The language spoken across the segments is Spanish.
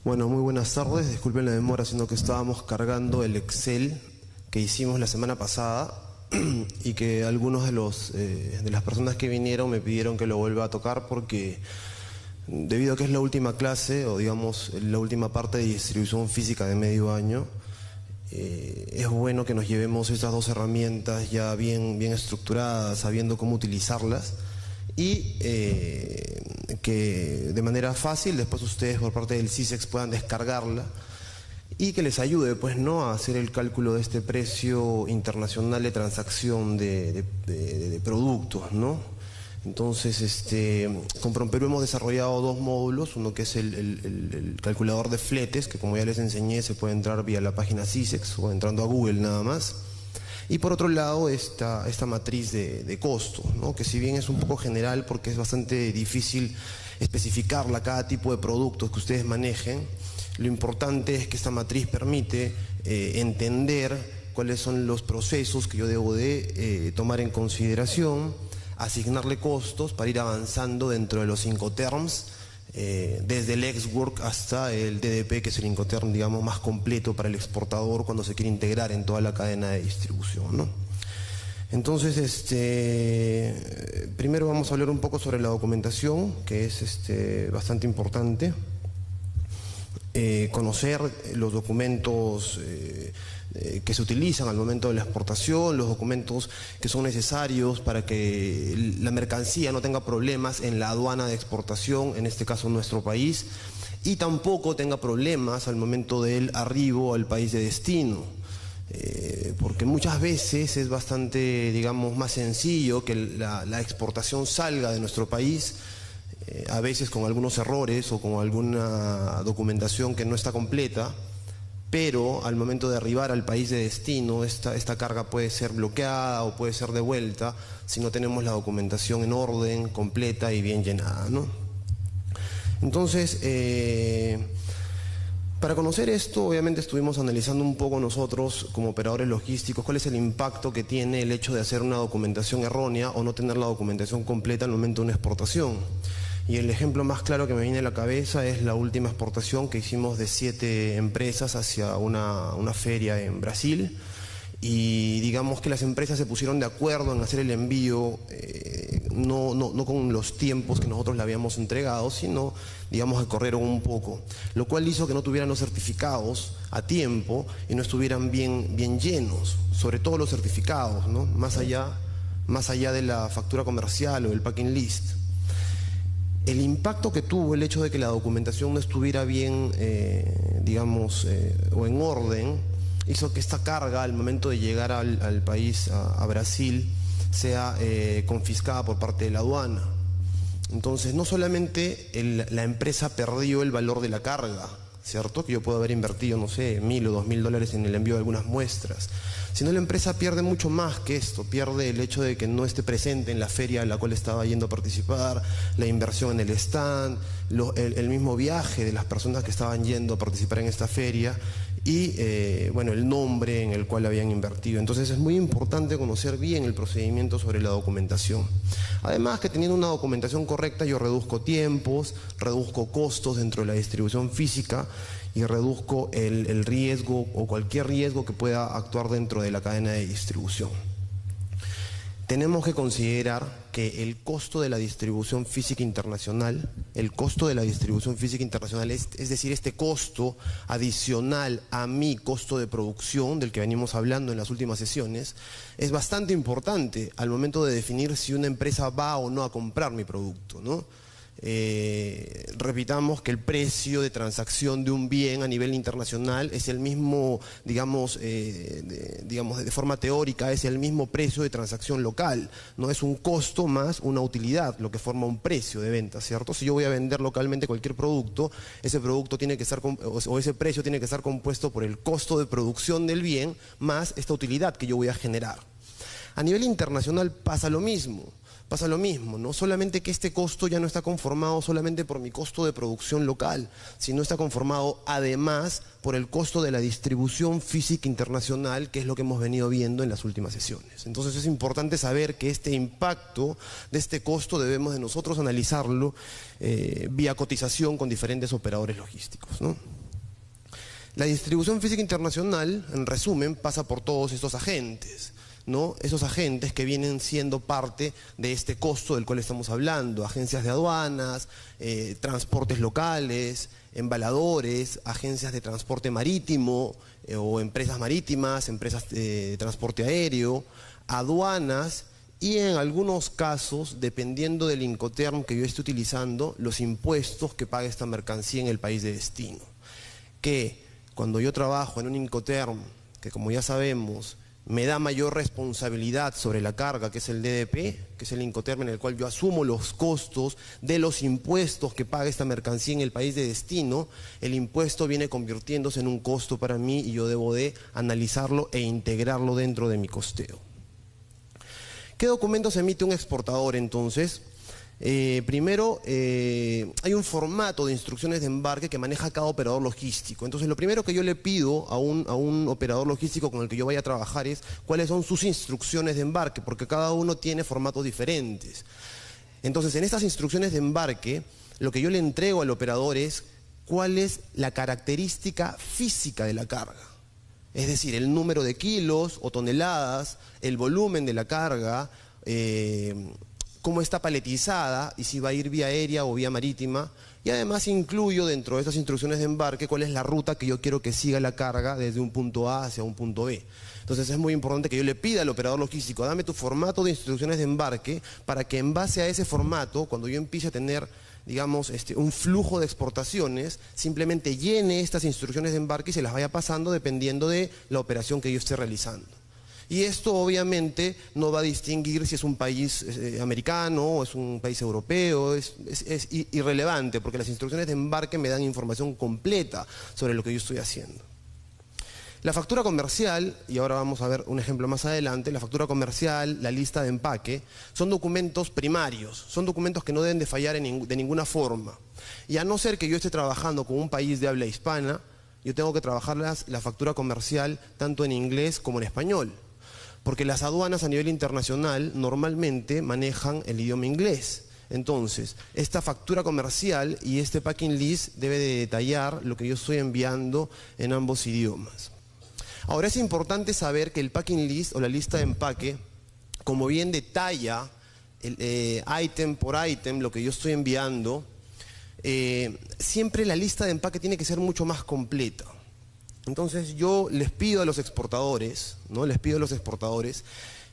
Bueno, muy buenas tardes. Disculpen la demora, sino que estábamos cargando el Excel que hicimos la semana pasada y que algunos de las personas que vinieron me pidieron que lo vuelva a tocar porque debido a que es la última clase o digamos la última parte de distribución física de medio año, es bueno que nos llevemos estas dos herramientas ya bien estructuradas, sabiendo cómo utilizarlas y que de manera fácil después ustedes por parte del CISEX puedan descargarla y que les ayude pues no a hacer el cálculo de este precio internacional de transacción de productos, ¿no? Entonces, con PROMPERÚ hemos desarrollado dos módulos, uno que es el calculador de fletes, que como ya les enseñé se puede entrar vía la página CISEX o entrando a Google nada más. Y por otro lado, esta matriz de costos, ¿no? Que si bien es un poco general porque es bastante difícil especificarla cada tipo de productos que ustedes manejen, lo importante es que esta matriz permite entender cuáles son los procesos que yo debo de tomar en consideración, asignarle costos para ir avanzando dentro de los Incoterms, desde el ex-work hasta el DDP, que es el Incoterm, digamos, más completo para el exportador cuando se quiere integrar en toda la cadena de distribución, ¿no? Entonces, primero vamos a hablar un poco sobre la documentación, que es bastante importante. Conocer los documentos que se utilizan al momento de la exportación, los documentos que son necesarios para que la mercancía no tenga problemas en la aduana de exportación, en este caso nuestro país, y tampoco tenga problemas al momento del arribo al país de destino. Porque muchas veces es bastante, digamos, más sencillo que la exportación salga de nuestro país, a veces con algunos errores o con alguna documentación que no está completa, pero al momento de arribar al país de destino, esta carga puede ser bloqueada o puede ser devuelta si no tenemos la documentación en orden, completa y bien llenada, ¿no? Entonces, para conocer esto, obviamente estuvimos analizando un poco nosotros como operadores logísticos cuál es el impacto que tiene el hecho de hacer una documentación errónea o no tener la documentación completa al momento de una exportación. Y el ejemplo más claro que me viene a la cabeza es la última exportación que hicimos de 7 empresas hacia una feria en Brasil. Y digamos que las empresas se pusieron de acuerdo en hacer el envío, no con los tiempos que nosotros le habíamos entregado, sino, digamos, que corrieron un poco. Lo cual hizo que no tuvieran los certificados a tiempo y no estuvieran bien llenos, sobre todo los certificados, ¿no? Más allá de la factura comercial o del packing list. El impacto que tuvo el hecho de que la documentación no estuviera bien, o en orden, hizo que esta carga al momento de llegar al país, a Brasil, sea confiscada por parte de la aduana. Entonces, no solamente la empresa perdió el valor de la carga, ¿cierto? Que yo puedo haber invertido, no sé, $1.000 o $2.000 en el envío de algunas muestras, sino la empresa pierde mucho más que esto, pierde el hecho de que no esté presente en la feria a la cual estaba yendo a participar, la inversión en el stand, el mismo viaje de las personas que estaban yendo a participar en esta feria y el nombre en el cual habían invertido. Entonces es muy importante conocer bien el procedimiento sobre la documentación. Además que teniendo una documentación correcta yo reduzco tiempos, reduzco costos dentro de la distribución física y reduzco el riesgo o cualquier riesgo que pueda actuar dentro de la cadena de distribución. Tenemos que considerar que el costo de la distribución física internacional, es decir, este costo adicional a mi costo de producción, del que venimos hablando en las últimas sesiones, es bastante importante al momento de definir si una empresa va o no a comprar mi producto, ¿no? Repitamos que el precio de transacción de un bien a nivel internacional es el mismo, de forma teórica, es el mismo precio de transacción local, no es un costo más una utilidad, lo que forma un precio de venta, ¿cierto? Si yo voy a vender localmente cualquier producto, ese producto tiene que estar, o ese precio tiene que estar compuesto por el costo de producción del bien más esta utilidad que yo voy a generar. A nivel internacional pasa lo mismo, ¿no? Solamente que este costo ya no está conformado solamente por mi costo de producción local, sino está conformado además por el costo de la distribución física internacional, que es lo que hemos venido viendo en las últimas sesiones. Entonces es importante saber que este impacto de este costo debemos de nosotros analizarlo vía cotización con diferentes operadores logísticos, ¿no? La distribución física internacional, en resumen, pasa por todos estos agentes, ¿no? Esos agentes que vienen siendo parte de este costo del cual estamos hablando: agencias de aduanas, transportes locales, embaladores, agencias de transporte marítimo o empresas marítimas, empresas de transporte aéreo, aduanas y, en algunos casos, dependiendo del Incoterm que yo esté utilizando, los impuestos que paga esta mercancía en el país de destino. Que cuando yo trabajo en un Incoterm, que como ya sabemos me da mayor responsabilidad sobre la carga, que es el DDP, que es el Incoterm en el cual yo asumo los costos de los impuestos que paga esta mercancía en el país de destino, el impuesto viene convirtiéndose en un costo para mí y yo debo de analizarlo e integrarlo dentro de mi costeo. ¿Qué documentos emite un exportador entonces? Primero, hay un formato de instrucciones de embarque que maneja cada operador logístico. Entonces, lo primero que yo le pido a un operador logístico con el que yo vaya a trabajar es cuáles son sus instrucciones de embarque, porque cada uno tiene formatos diferentes. Entonces, en estas instrucciones de embarque, lo que yo le entrego al operador es cuál es la característica física de la carga. Es decir, el número de kilos o toneladas, el volumen de la carga, cómo está paletizada y si va a ir vía aérea o vía marítima. Y además incluyo dentro de estas instrucciones de embarque cuál es la ruta que yo quiero que siga la carga desde un punto A hacia un punto B. Entonces es muy importante que yo le pida al operador logístico: dame tu formato de instrucciones de embarque, para que en base a ese formato, cuando yo empiece a tener, digamos, un flujo de exportaciones, simplemente llene estas instrucciones de embarque y se las vaya pasando dependiendo de la operación que yo esté realizando. Y esto obviamente no va a distinguir si es un país americano o es un país europeo, es irrelevante, porque las instrucciones de embarque me dan información completa sobre lo que yo estoy haciendo. La factura comercial, y ahora vamos a ver un ejemplo más adelante, la factura comercial, la lista de empaque, son documentos primarios, son documentos que no deben de fallar de ninguna forma. Y a no ser que yo esté trabajando con un país de habla hispana, yo tengo que trabajar la factura comercial tanto en inglés como en español, porque las aduanas a nivel internacional normalmente manejan el idioma inglés. Entonces, esta factura comercial y este packing list debe de detallar lo que yo estoy enviando en ambos idiomas. Ahora, es importante saber que el packing list o la lista de empaque, como bien detalla ítem por ítem lo que yo estoy enviando, siempre la lista de empaque tiene que ser mucho más completa. Entonces yo les pido a los exportadores, ¿no? Les pido a los exportadores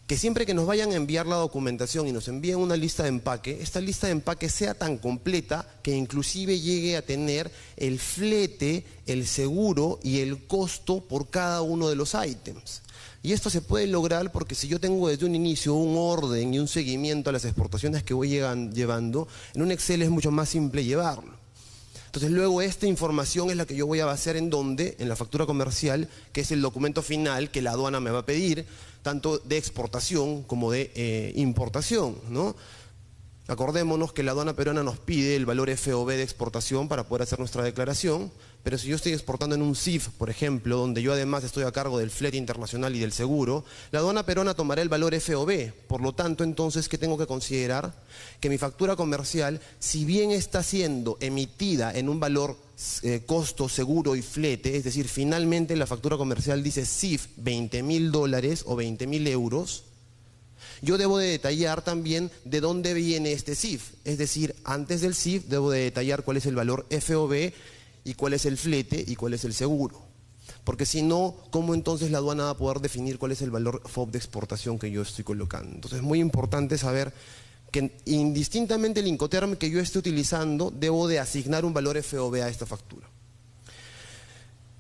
que siempre que nos vayan a enviar la documentación y nos envíen una lista de empaque, esta lista de empaque sea tan completa que inclusive llegue a tener el flete, el seguro y el costo por cada uno de los ítems. Y esto se puede lograr porque si yo tengo desde un inicio un orden y un seguimiento a las exportaciones que voy llevando, en un Excel es mucho más simple llevarlo. Entonces luego esta información es la que yo voy a basar en ¿dónde? En la factura comercial, que es el documento final que la aduana me va a pedir, tanto de exportación como de importación, ¿no? Acordémonos que la aduana peruana nos pide el valor FOB de exportación para poder hacer nuestra declaración, pero si yo estoy exportando en un CIF, por ejemplo, donde yo además estoy a cargo del flete internacional y del seguro, la aduana peruana tomará el valor FOB. Por lo tanto, entonces, ¿qué tengo que considerar? Que mi factura comercial, si bien está siendo emitida en un valor costo, seguro y flete, es decir, finalmente la factura comercial dice CIF $20.000 o 20.000 euros, yo debo de detallar también de dónde viene este CIF. Es decir, antes del CIF debo de detallar cuál es el valor FOB y cuál es el flete y cuál es el seguro. Porque si no, ¿cómo entonces la aduana va a poder definir cuál es el valor FOB de exportación que yo estoy colocando? Entonces es muy importante saber que indistintamente el Incoterm que yo esté utilizando, debo de asignar un valor FOB a esta factura.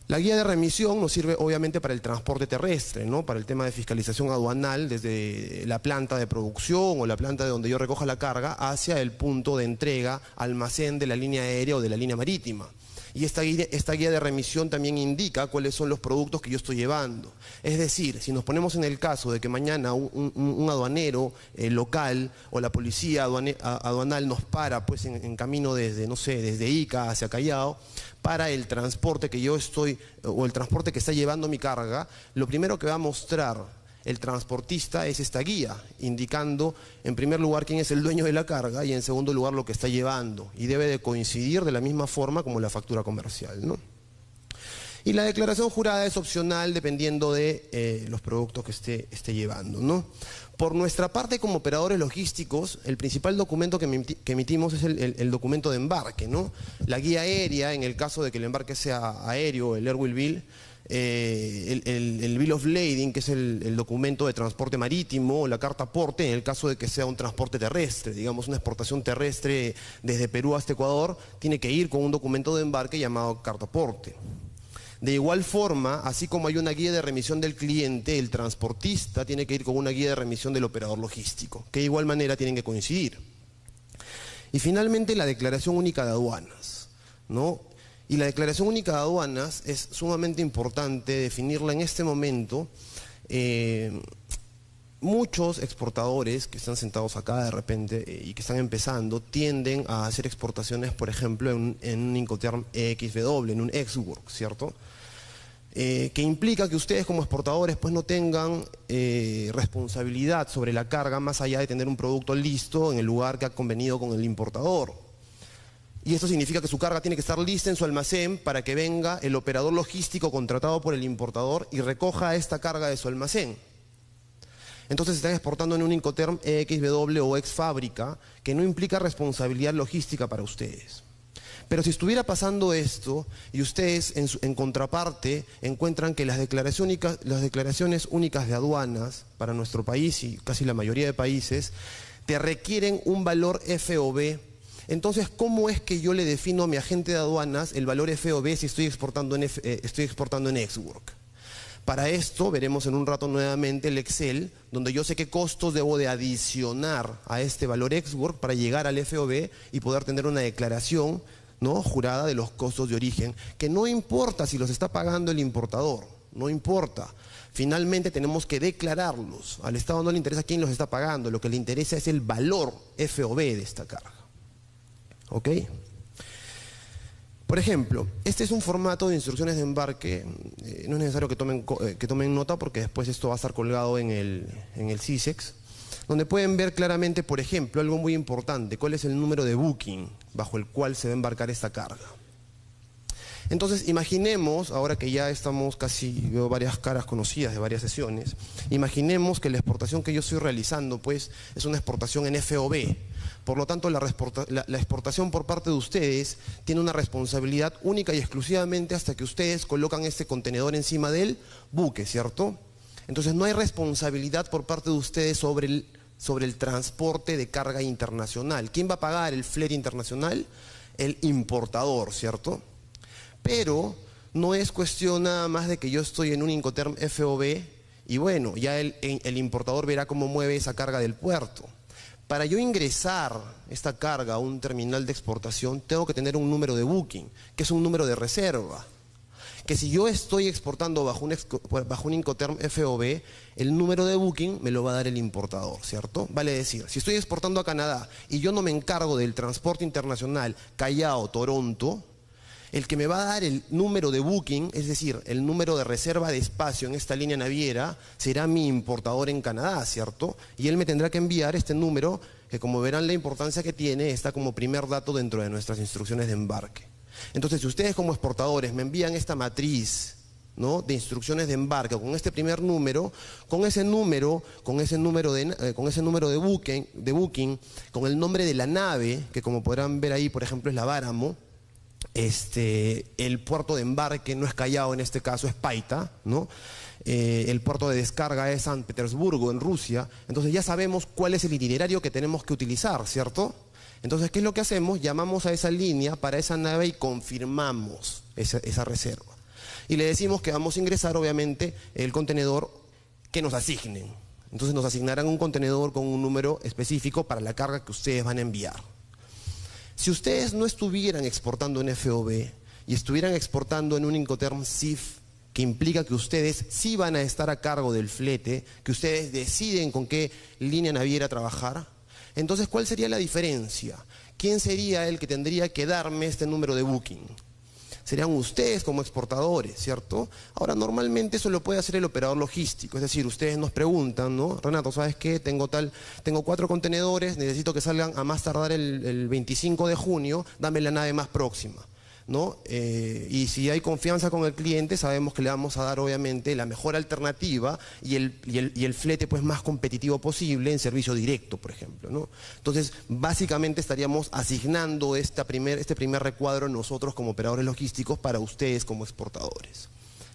La guía de remisión nos sirve obviamente para el transporte terrestre, ¿no? Para el tema de fiscalización aduanal desde la planta de producción o la planta de donde yo recoja la carga hacia el punto de entrega, almacén de la línea aérea o de la línea marítima. Y esta guía de remisión también indica cuáles son los productos que yo estoy llevando. Es decir, si nos ponemos en el caso de que mañana un aduanero local o la policía aduanal nos para pues en camino desde, no sé, desde Ica hacia Callao, para el transporte que yo estoy, o el transporte que está llevando mi carga, lo primero que va a mostrar el transportista es esta guía, indicando en primer lugar quién es el dueño de la carga y en segundo lugar lo que está llevando, y debe de coincidir de la misma forma como la factura comercial, ¿no? Y la declaración jurada es opcional dependiendo de los productos que esté llevando, ¿no? Por nuestra parte, como operadores logísticos, el principal documento que emitimos es el documento de embarque, ¿no? La guía aérea, en el caso de que el embarque sea aéreo, el Airwheel Bill, el Bill of Lading, que es el documento de transporte marítimo, la carta aporte, en el caso de que sea un transporte terrestre, digamos una exportación terrestre desde Perú hasta Ecuador, tiene que ir con un documento de embarque llamado carta aporte. De igual forma, así como hay una guía de remisión del cliente, el transportista tiene que ir con una guía de remisión del operador logístico, que de igual manera tienen que coincidir. Y finalmente la declaración única de aduanas, ¿no? Y la declaración única de aduanas es sumamente importante definirla en este momento. Muchos exportadores que están sentados acá de repente y que están empezando tienden a hacer exportaciones, por ejemplo, en un Incoterm XW, en un ex-work, ¿cierto? Que implica que ustedes como exportadores pues no tengan responsabilidad sobre la carga más allá de tener un producto listo en el lugar que ha convenido con el importador. Y esto significa que su carga tiene que estar lista en su almacén para que venga el operador logístico contratado por el importador y recoja esta carga de su almacén. Entonces están exportando en un Incoterm XW o ex fábrica que no implica responsabilidad logística para ustedes. Pero si estuviera pasando esto y ustedes en contraparte encuentran que las declaraciones únicas de aduanas para nuestro país y casi la mayoría de países te requieren un valor FOB, entonces ¿cómo es que yo le defino a mi agente de aduanas el valor FOB si estoy exportando en ex-work? Para esto veremos en un rato nuevamente el Excel, donde yo sé qué costos debo de adicionar a este valor ex-work para llegar al FOB y poder tener una declaración, ¿no?, jurada de los costos de origen, que no importa si los está pagando el importador, no importa. Finalmente tenemos que declararlos. Al Estado no le interesa quién los está pagando, lo que le interesa es el valor FOB de esta carga. ¿Ok? Por ejemplo, este es un formato de instrucciones de embarque, no es necesario que tomen nota porque después esto va a estar colgado en el CISEX, donde pueden ver claramente, por ejemplo, algo muy importante, cuál es el número de booking bajo el cual se va a embarcar esta carga. Entonces, imaginemos, ahora que ya estamos casi, veo varias caras conocidas de varias sesiones, imaginemos que la exportación que yo estoy realizando, pues, es una exportación en FOB. Por lo tanto, la exportación por parte de ustedes tiene una responsabilidad única y exclusivamente hasta que ustedes colocan este contenedor encima del buque, ¿cierto? Entonces, no hay responsabilidad por parte de ustedes sobre el transporte de carga internacional. ¿Quién va a pagar el flete internacional? El importador, ¿cierto? Pero no es cuestión nada más de que yo estoy en un Incoterm FOB y bueno, ya el importador verá cómo mueve esa carga del puerto. Para yo ingresar esta carga a un terminal de exportación, tengo que tener un número de booking, que es un número de reserva. Que si yo estoy exportando bajo un Incoterm FOB, el número de booking me lo va a dar el importador, ¿cierto? Vale decir, si estoy exportando a Canadá y yo no me encargo del transporte internacional Callao-Toronto, el que me va a dar el número de booking, es decir, el número de reserva de espacio en esta línea naviera, será mi importador en Canadá, ¿cierto? Y él me tendrá que enviar este número, que como verán la importancia que tiene, está como primer dato dentro de nuestras instrucciones de embarque. Entonces, si ustedes como exportadores me envían esta matriz, ¿no?, de instrucciones de embarque con este primer número, con ese número de booking, con el nombre de la nave, que como podrán ver ahí, por ejemplo, es la Báramo, el puerto de embarque no es Callao, en este caso es Paita, ¿no? El puerto de descarga es San Petersburgo, en Rusia. Entonces ya sabemos cuál es el itinerario que tenemos que utilizar, ¿cierto? Entonces, ¿qué es lo que hacemos? Llamamos a esa línea para esa nave y confirmamos esa reserva. Y le decimos que vamos a ingresar, obviamente, el contenedor que nos asignen. Entonces nos asignarán un contenedor con un número específico para la carga que ustedes van a enviar. Si ustedes no estuvieran exportando en FOB y estuvieran exportando en un Incoterm CIF, que implica que ustedes sí van a estar a cargo del flete, que ustedes deciden con qué línea naviera trabajar, entonces ¿cuál sería la diferencia? ¿Quién sería el que tendría que darme este número de booking? Serían ustedes como exportadores, ¿cierto? Ahora, normalmente eso lo puede hacer el operador logístico, es decir, ustedes nos preguntan, ¿no? Renato, ¿sabes qué? Tengo 4 contenedores, necesito que salgan a más tardar el 25 de junio, dame la nave más próxima. ¿no? Y si hay confianza con el cliente, sabemos que le vamos a dar obviamente la mejor alternativa y el flete pues más competitivo posible en servicio directo, por ejemplo, ¿no? Entonces, básicamente estaríamos asignando este primer recuadro nosotros como operadores logísticos para ustedes como exportadores.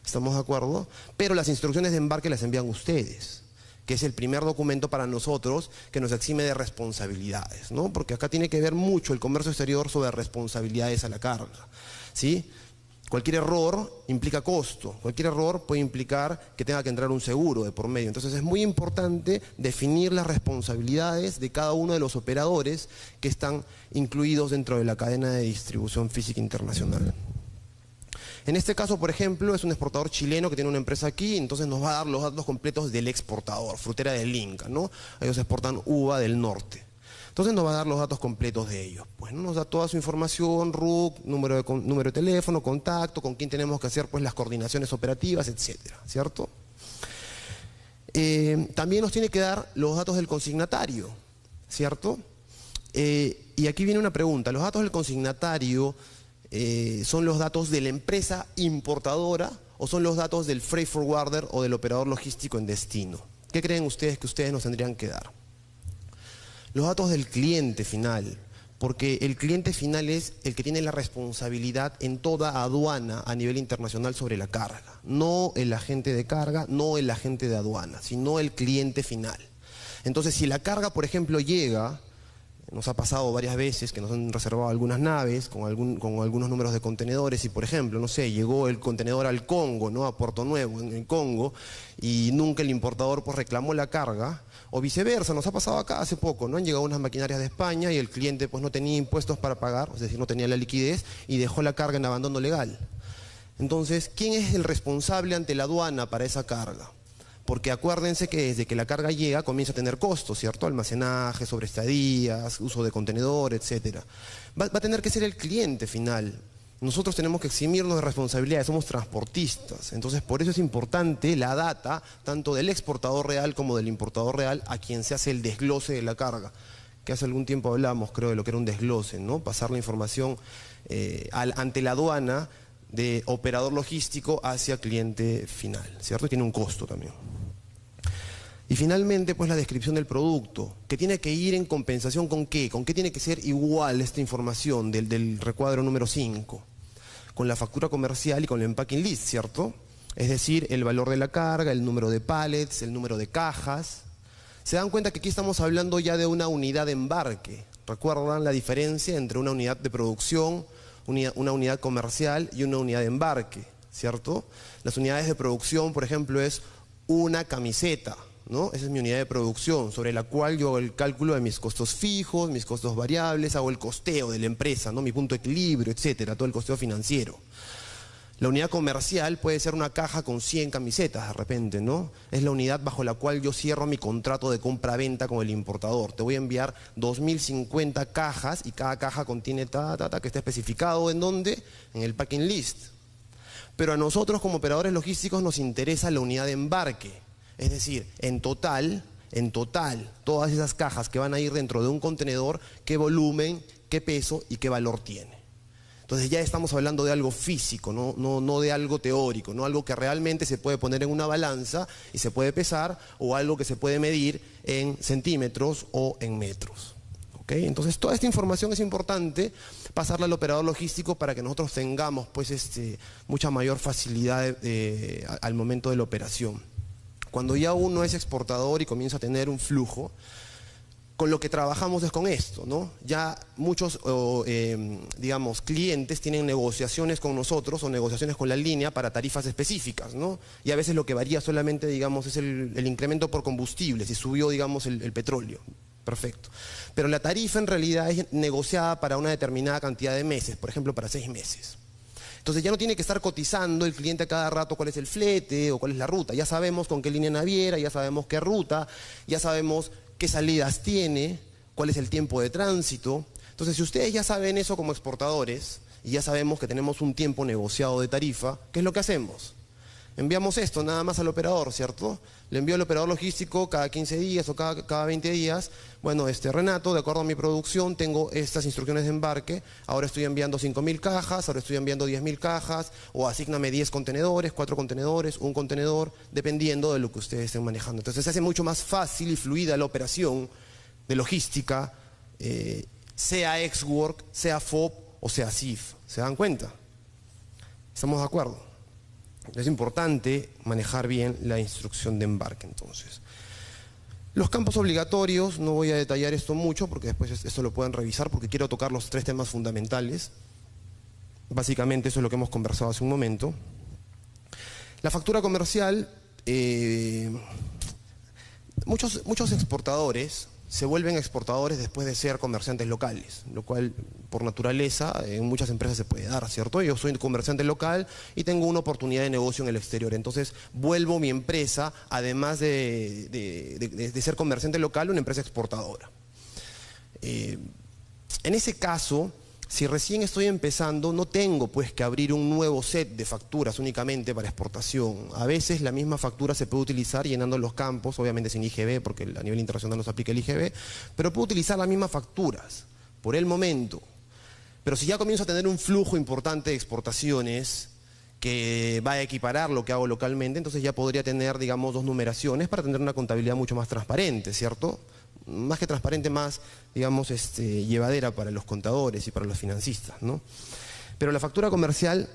¿Estamos de acuerdo? Pero las instrucciones de embarque las envían ustedes, que es el primer documento para nosotros que nos exime de responsabilidades, ¿no? Porque acá tiene que ver mucho el comercio exterior sobre responsabilidades a la carga, ¿sí? Cualquier error implica costo, cualquier error puede implicar que tenga que entrar un seguro de por medio. Entonces es muy importante definir las responsabilidades de cada uno de los operadores que están incluidos dentro de la cadena de distribución física internacional. En este caso, por ejemplo, es un exportador chileno que tiene una empresa aquí, entonces nos va a dar los datos completos del exportador, Frutera del Inca, ¿no? Ellos exportan uva del norte. Entonces nos va a dar los datos completos de ellos. Pues ¿no? Nos da toda su información, RUC, número de teléfono, contacto, con quién tenemos que hacer pues las coordinaciones operativas, etcétera, ¿cierto? También nos tiene que dar los datos del consignatario, ¿cierto? Y aquí viene una pregunta. Los datos del consignatario ¿son los datos de la empresa importadora o son los datos del freight forwarder o del operador logístico en destino? ¿Qué creen ustedes que ustedes nos tendrían que dar? Los datos del cliente final, porque el cliente final es el que tiene la responsabilidad en toda aduana a nivel internacional sobre la carga. No el agente de carga, no el agente de aduana, sino el cliente final. Entonces, si la carga, por ejemplo, llega... Nos ha pasado varias veces que nos han reservado algunas naves con algunos números de contenedores y, por ejemplo, no sé, llegó el contenedor al Congo, ¿no? A Puerto Nuevo, en el Congo, y nunca el importador pues reclamó la carga, o viceversa, nos ha pasado acá hace poco, ¿no? Han llegado unas maquinarias de España y el cliente pues no tenía impuestos para pagar, es decir, no tenía la liquidez y dejó la carga en abandono legal. Entonces, ¿quién es el responsable ante la aduana para esa carga? Porque acuérdense que desde que la carga llega comienza a tener costos, ¿cierto? Almacenaje, sobreestadías, uso de contenedor, etc. Va a tener que ser el cliente final. Nosotros tenemos que eximirnos de responsabilidades, somos transportistas. Entonces, por eso es importante la data, tanto del exportador real como del importador real, a quien se hace el desglose de la carga. Que hace algún tiempo hablamos, creo, de lo que era un desglose, ¿no? Pasar la información ante la aduana de operador logístico hacia cliente final, ¿cierto? Y tiene un costo también. Y finalmente, pues la descripción del producto, que tiene que ir en compensación ¿con qué? ¿Con qué tiene que ser igual esta información del recuadro número 5? Con la factura comercial y con el unpacking list, ¿cierto? Es decir, el valor de la carga, el número de pallets, el número de cajas. Se dan cuenta que aquí estamos hablando ya de una unidad de embarque. ¿Recuerdan la diferencia entre una unidad de producción, una unidad comercial y una unidad de embarque, ¿cierto? Las unidades de producción, por ejemplo, es una camiseta, ¿no? Esa es mi unidad de producción, sobre la cual yo hago el cálculo de mis costos fijos, mis costos variables, hago el costeo de la empresa, ¿no? Mi punto de equilibrio, etcétera, todo el costeo financiero. La unidad comercial puede ser una caja con 100 camisetas de repente, ¿no? Es la unidad bajo la cual yo cierro mi contrato de compra-venta con el importador. Te voy a enviar 2050 cajas y cada caja contiene que está especificado ¿en dónde? En el packing list. Pero a nosotros como operadores logísticos nos interesa la unidad de embarque. Es decir, en total, todas esas cajas que van a ir dentro de un contenedor, qué volumen, qué peso y qué valor tiene. Entonces ya estamos hablando de algo físico, no de algo teórico, no algo que realmente se puede poner en una balanza y se puede pesar, o algo que se puede medir en centímetros o en metros. ¿Okay? Entonces toda esta información es importante pasarla al operador logístico para que nosotros tengamos pues, mucha mayor facilidad al momento de la operación. Cuando ya uno es exportador y comienza a tener un flujo, con lo que trabajamos es con esto, ¿no? Ya muchos, digamos, clientes tienen negociaciones con nosotros o negociaciones con la línea para tarifas específicas, ¿no? Y a veces lo que varía solamente, digamos, es el incremento por combustible, si subió, digamos, el petróleo. Perfecto. Pero la tarifa en realidad es negociada para una determinada cantidad de meses, por ejemplo, para 6 meses. Entonces ya no tiene que estar cotizando el cliente a cada rato cuál es el flete o cuál es la ruta. Ya sabemos con qué línea naviera, ya sabemos qué ruta, ya sabemos qué salidas tiene, cuál es el tiempo de tránsito. Entonces, si ustedes ya saben eso como exportadores, y ya sabemos que tenemos un tiempo negociado de tarifa, ¿qué es lo que hacemos? Enviamos esto nada más al operador, ¿cierto? Le envío al operador logístico cada 15 días o cada 20 días. Bueno, Renato, de acuerdo a mi producción, tengo estas instrucciones de embarque. Ahora estoy enviando 5.000 cajas, ahora estoy enviando 10.000 cajas, o asígname 10 contenedores, 4 contenedores, un contenedor, dependiendo de lo que ustedes estén manejando. Entonces se hace mucho más fácil y fluida la operación de logística, sea Ex-Work, sea FOB o sea CIF. ¿Se dan cuenta? ¿Estamos de acuerdo? Es importante manejar bien la instrucción de embarque, entonces. Los campos obligatorios, no voy a detallar esto mucho porque después esto lo pueden revisar porque quiero tocar los 3 temas fundamentales. Básicamente eso es lo que hemos conversado hace un momento. La factura comercial, muchos exportadores se vuelven exportadores después de ser comerciantes locales, lo cual por naturaleza en muchas empresas se puede dar, ¿cierto? Yo soy comerciante local y tengo una oportunidad de negocio en el exterior, entonces vuelvo mi empresa, además de ser comerciante local, una empresa exportadora. En ese caso, si recién estoy empezando, no tengo pues que abrir un nuevo set de facturas únicamente para exportación. A veces la misma factura se puede utilizar llenando los campos, obviamente sin IGB, porque a nivel internacional no se aplica el IGB, pero puedo utilizar las mismas facturas por el momento. Pero si ya comienzo a tener un flujo importante de exportaciones que va a equiparar lo que hago localmente, entonces ya podría tener, digamos, 2 numeraciones para tener una contabilidad mucho más transparente, ¿cierto? Más que transparente, más, digamos, llevadera para los contadores y para los financistas, ¿no? Pero la factura comercial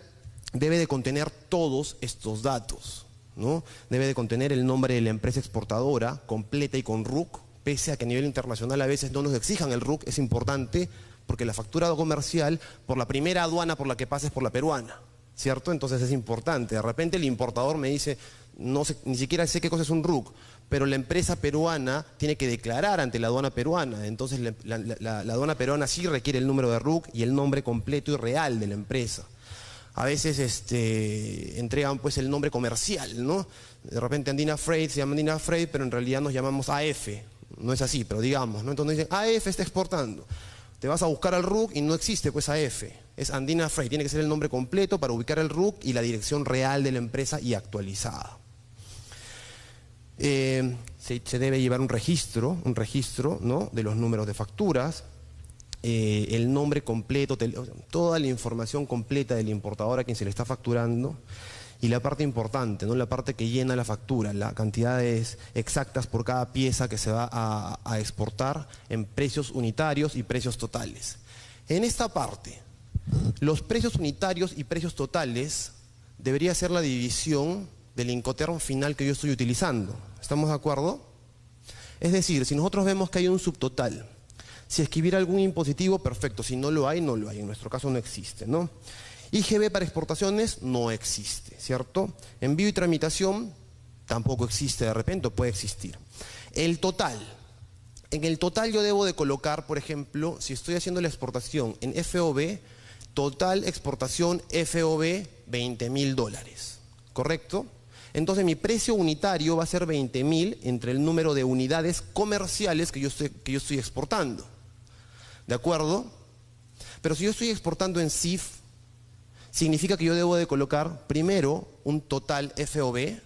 debe de contener todos estos datos, ¿no? Debe de contener el nombre de la empresa exportadora, completa y con RUC, pese a que a nivel internacional a veces no nos exijan el RUC, es importante porque la factura comercial, por la primera aduana por la que pasa es por la peruana, ¿cierto? Entonces es importante. De repente el importador me dice, no sé, ni siquiera sé qué cosa es un RUC, pero la empresa peruana tiene que declarar ante la aduana peruana. Entonces la aduana peruana sí requiere el número de RUC y el nombre completo y real de la empresa. A veces entregan pues el nombre comercial, ¿no? De repente Andina Freight se llama Andina Freight, pero en realidad nos llamamos AF. No es así, pero digamos, ¿no? Entonces dicen, AF está exportando. Te vas a buscar al RUC y no existe pues AF. Es Andina Freight, tiene que ser el nombre completo para ubicar el RUC y la dirección real de la empresa y actualizada. Se debe llevar un registro, ¿no? De los números de facturas, el nombre completo, toda la información completa del importador a quien se le está facturando y la parte importante, ¿no? La parte que llena la factura, las cantidades exactas por cada pieza que se va a exportar en precios unitarios y precios totales. En esta parte, los precios unitarios y precios totales debería ser la división del Incoterm final que yo estoy utilizando. ¿Estamos de acuerdo? Es decir, si nosotros vemos que hay un subtotal, si es que hubiera algún impositivo, perfecto. Si no lo hay, no lo hay. En nuestro caso no existe, ¿no? IGB para exportaciones no existe, ¿cierto? Envío y tramitación tampoco existe de repente, puede existir. El total. En el total yo debo de colocar, por ejemplo, si estoy haciendo la exportación en FOB, total exportación FOB $20.000, ¿correcto? Entonces mi precio unitario va a ser 20.000 entre el número de unidades comerciales que yo estoy exportando. ¿De acuerdo? Pero si yo estoy exportando en CIF, significa que yo debo de colocar primero un total FOB,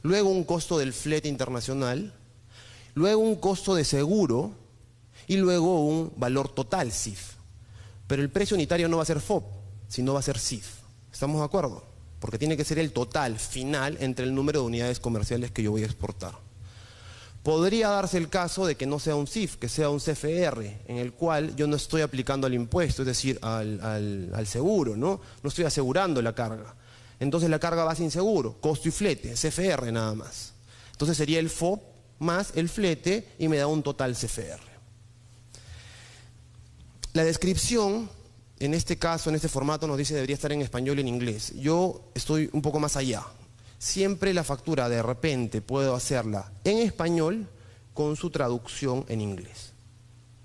luego un costo del flete internacional, luego un costo de seguro y luego un valor total CIF. Pero el precio unitario no va a ser FOB, sino va a ser CIF. ¿Estamos de acuerdo? Porque tiene que ser el total final entre el número de unidades comerciales que yo voy a exportar. Podría darse el caso de que no sea un CIF, que sea un CFR, en el cual yo no estoy aplicando al impuesto, es decir, al seguro, ¿no? No estoy asegurando la carga. Entonces la carga va sin seguro, costo y flete, CFR nada más. Entonces sería el FOB más el flete y me da un total CFR. La descripción, en este caso, en este formato, nos dice debería estar en español y en inglés. Yo estoy un poco más allá. Siempre la factura de repente puedo hacerla en español con su traducción en inglés.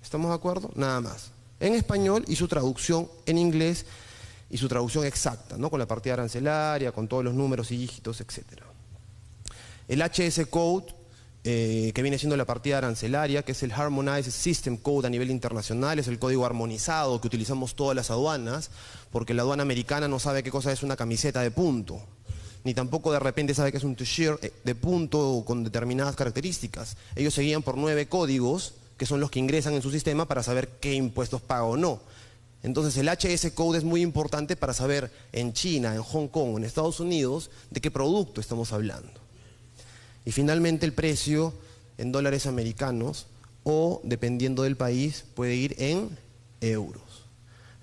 ¿Estamos de acuerdo? Nada más. En español y su traducción en inglés y su traducción exacta, ¿no? Con la partida arancelaria, con todos los números y dígitos, etc. El HS Code, que viene siendo la partida arancelaria, que es el Harmonized System Code a nivel internacional, es el código armonizado que utilizamos todas las aduanas, porque la aduana americana no sabe qué cosa es una camiseta de punto. ni tampoco de repente sabe que es un t-shirt de punto con determinadas características. Ellos se guían por 9 códigos, que son los que ingresan en su sistema para saber qué impuestos paga o no. Entonces el HS Code es muy importante para saber en China, en Hong Kong, en Estados Unidos, de qué producto estamos hablando. Y finalmente el precio en dólares americanos o, dependiendo del país, puede ir en euros.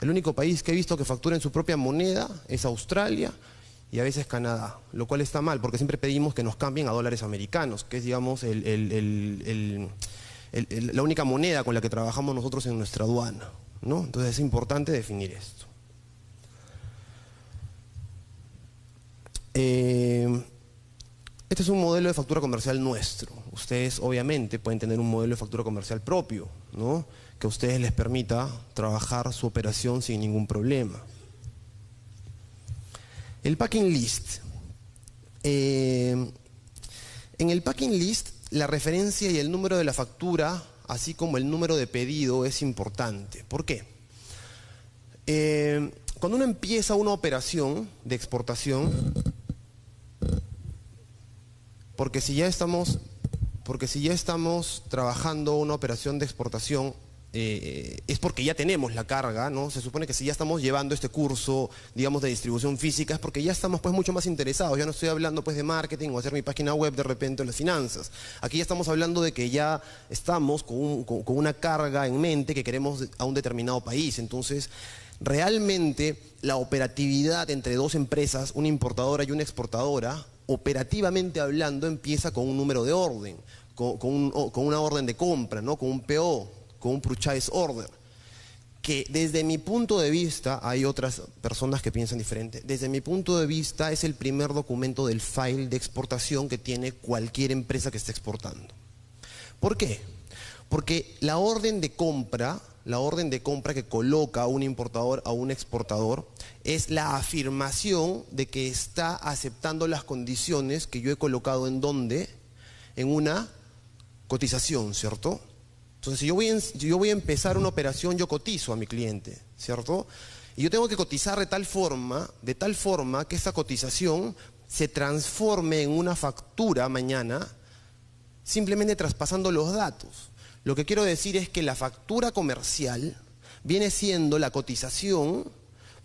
El único país que he visto que factura en su propia moneda es Australia y a veces Canadá, lo cual está mal porque siempre pedimos que nos cambien a dólares americanos, que es, digamos, la única moneda con la que trabajamos nosotros en nuestra aduana, ¿no? Entonces es importante definir esto. Este es un modelo de factura comercial nuestro. Ustedes obviamente pueden tener un modelo de factura comercial propio, ¿no?, que a ustedes les permita trabajar su operación sin ningún problema. El packing list. En el packing list, la referencia y el número de la factura, así como el número de pedido, es importante. ¿Por qué? Cuando uno empieza una operación de exportación, porque si ya estamos trabajando una operación de exportación, es porque ya tenemos la carga, ¿no? Se supone que si ya estamos llevando este curso, digamos, de distribución física, es porque ya estamos pues mucho más interesados. Ya no estoy hablando pues de marketing o hacer mi página web de repente o las finanzas. Aquí ya estamos hablando de que ya estamos con una carga en mente que queremos a un determinado país. Entonces, realmente la operatividad entre dos empresas, una importadora y una exportadora, operativamente hablando, empieza con un número de orden, con una orden de compra, ¿no?, con un PO, con un purchase order, que desde mi punto de vista, hay otras personas que piensan diferente, desde mi punto de vista es el primer documento del file de exportación que tiene cualquier empresa que esté exportando. ¿Por qué? Porque la orden de compra que coloca a un importador a un exportador es la afirmación de que está aceptando las condiciones que yo he colocado en ¿dónde? En una cotización, ¿cierto? Entonces, si yo voy a empezar una operación, yo cotizo a mi cliente, ¿cierto? Y yo tengo que cotizar de tal forma que esa cotización se transforme en una factura mañana, simplemente traspasando los datos. Lo que quiero decir es que la factura comercial viene siendo la cotización,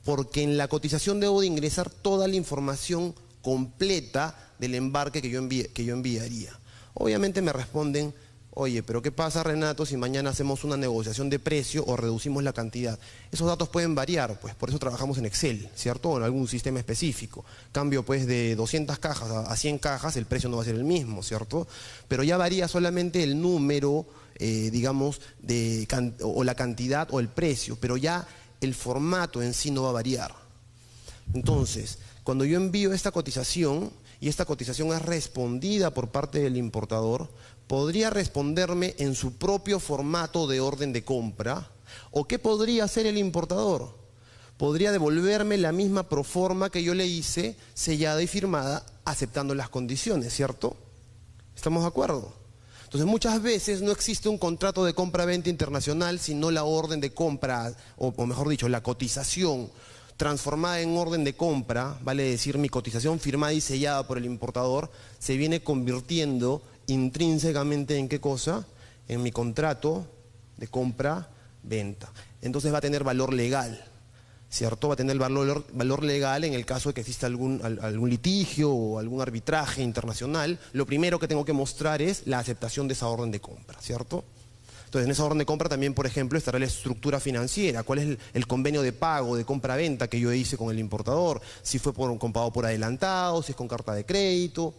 porque en la cotización debo de ingresar toda la información completa del embarque que yo enviaría. Obviamente me responden: oye, pero ¿qué pasa, Renato, si mañana hacemos una negociación de precio o reducimos la cantidad? Esos datos pueden variar, pues por eso trabajamos en Excel, ¿cierto? O en algún sistema específico. Cambio pues de 200 cajas a 100 cajas, el precio no va a ser el mismo, ¿cierto? Pero ya varía solamente el número, digamos, o la cantidad o el precio, pero ya el formato en sí no va a variar. Entonces, cuando yo envío esta cotización y esta cotización es respondida por parte del importador, podría responderme en su propio formato de orden de compra. ¿O qué podría hacer el importador? Podría devolverme la misma proforma que yo le hice, sellada y firmada, aceptando las condiciones, ¿cierto? ¿Estamos de acuerdo? Entonces, muchas veces no existe un contrato de compra-venta internacional, sino la orden de compra, o mejor dicho, la cotización transformada en orden de compra, vale decir, mi cotización firmada y sellada por el importador, se viene convirtiendo intrínsecamente ¿en qué cosa? En mi contrato de compra-venta. Entonces va a tener valor legal, ¿cierto? Va a tener valor legal en el caso de que exista algún litigio o algún arbitraje internacional. Lo primero que tengo que mostrar es la aceptación de esa orden de compra, ¿cierto? Entonces, en esa orden de compra también, por ejemplo, estará la estructura financiera, cuál es el convenio de pago, de compra-venta que yo hice con el importador, si fue con pago por adelantado, si es con carta de crédito.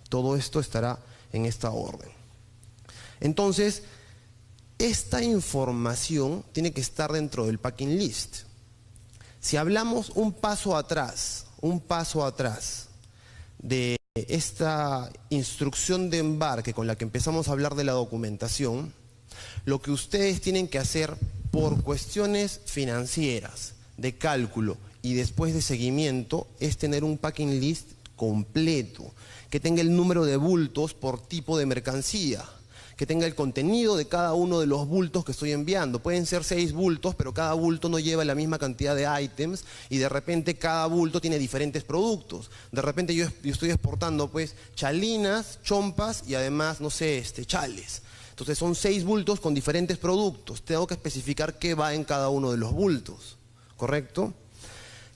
Todo esto estará en esta orden. Entonces, esta información tiene que estar dentro del packing list. Si hablamos un paso atrás de esta instrucción de embarque con la que empezamos a hablar de la documentación, lo que ustedes tienen que hacer por cuestiones financieras, de cálculo y después de seguimiento es tener un packing list completo, que tenga el número de bultos por tipo de mercancía, que tenga el contenido de cada uno de los bultos que estoy enviando. Pueden ser 6 bultos, pero cada bulto no lleva la misma cantidad de ítems y de repente cada bulto tiene diferentes productos. De repente yo estoy exportando pues chalinas, chompas y además, no sé, chales. Entonces son 6 bultos con diferentes productos. Tengo que especificar qué va en cada uno de los bultos, ¿correcto?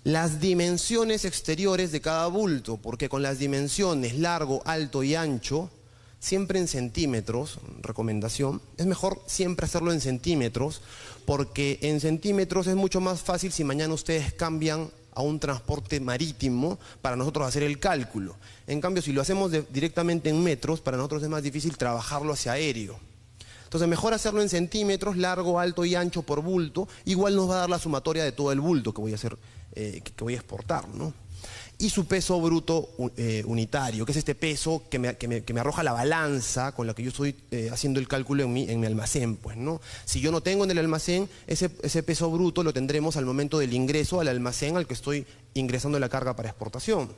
Las dimensiones exteriores de cada bulto, porque con las dimensiones largo, alto y ancho, siempre en centímetros, recomendación, es mejor siempre hacerlo en centímetros, porque en centímetros es mucho más fácil si mañana ustedes cambian a un transporte marítimo para nosotros hacer el cálculo. En cambio, si lo hacemos directamente en metros, para nosotros es más difícil trabajarlo hacia aéreo. Entonces, mejor hacerlo en centímetros, largo, alto y ancho por bulto, igual nos va a dar la sumatoria de todo el bulto que voy a hacer, que voy a exportar, ¿no? Y su peso bruto unitario, que es este peso que me arroja la balanza con la que yo estoy haciendo el cálculo en mi almacén, pues, ¿no? Si yo no tengo en el almacén, ese peso bruto lo tendremos al momento del ingreso al almacén al que estoy ingresando la carga para exportación.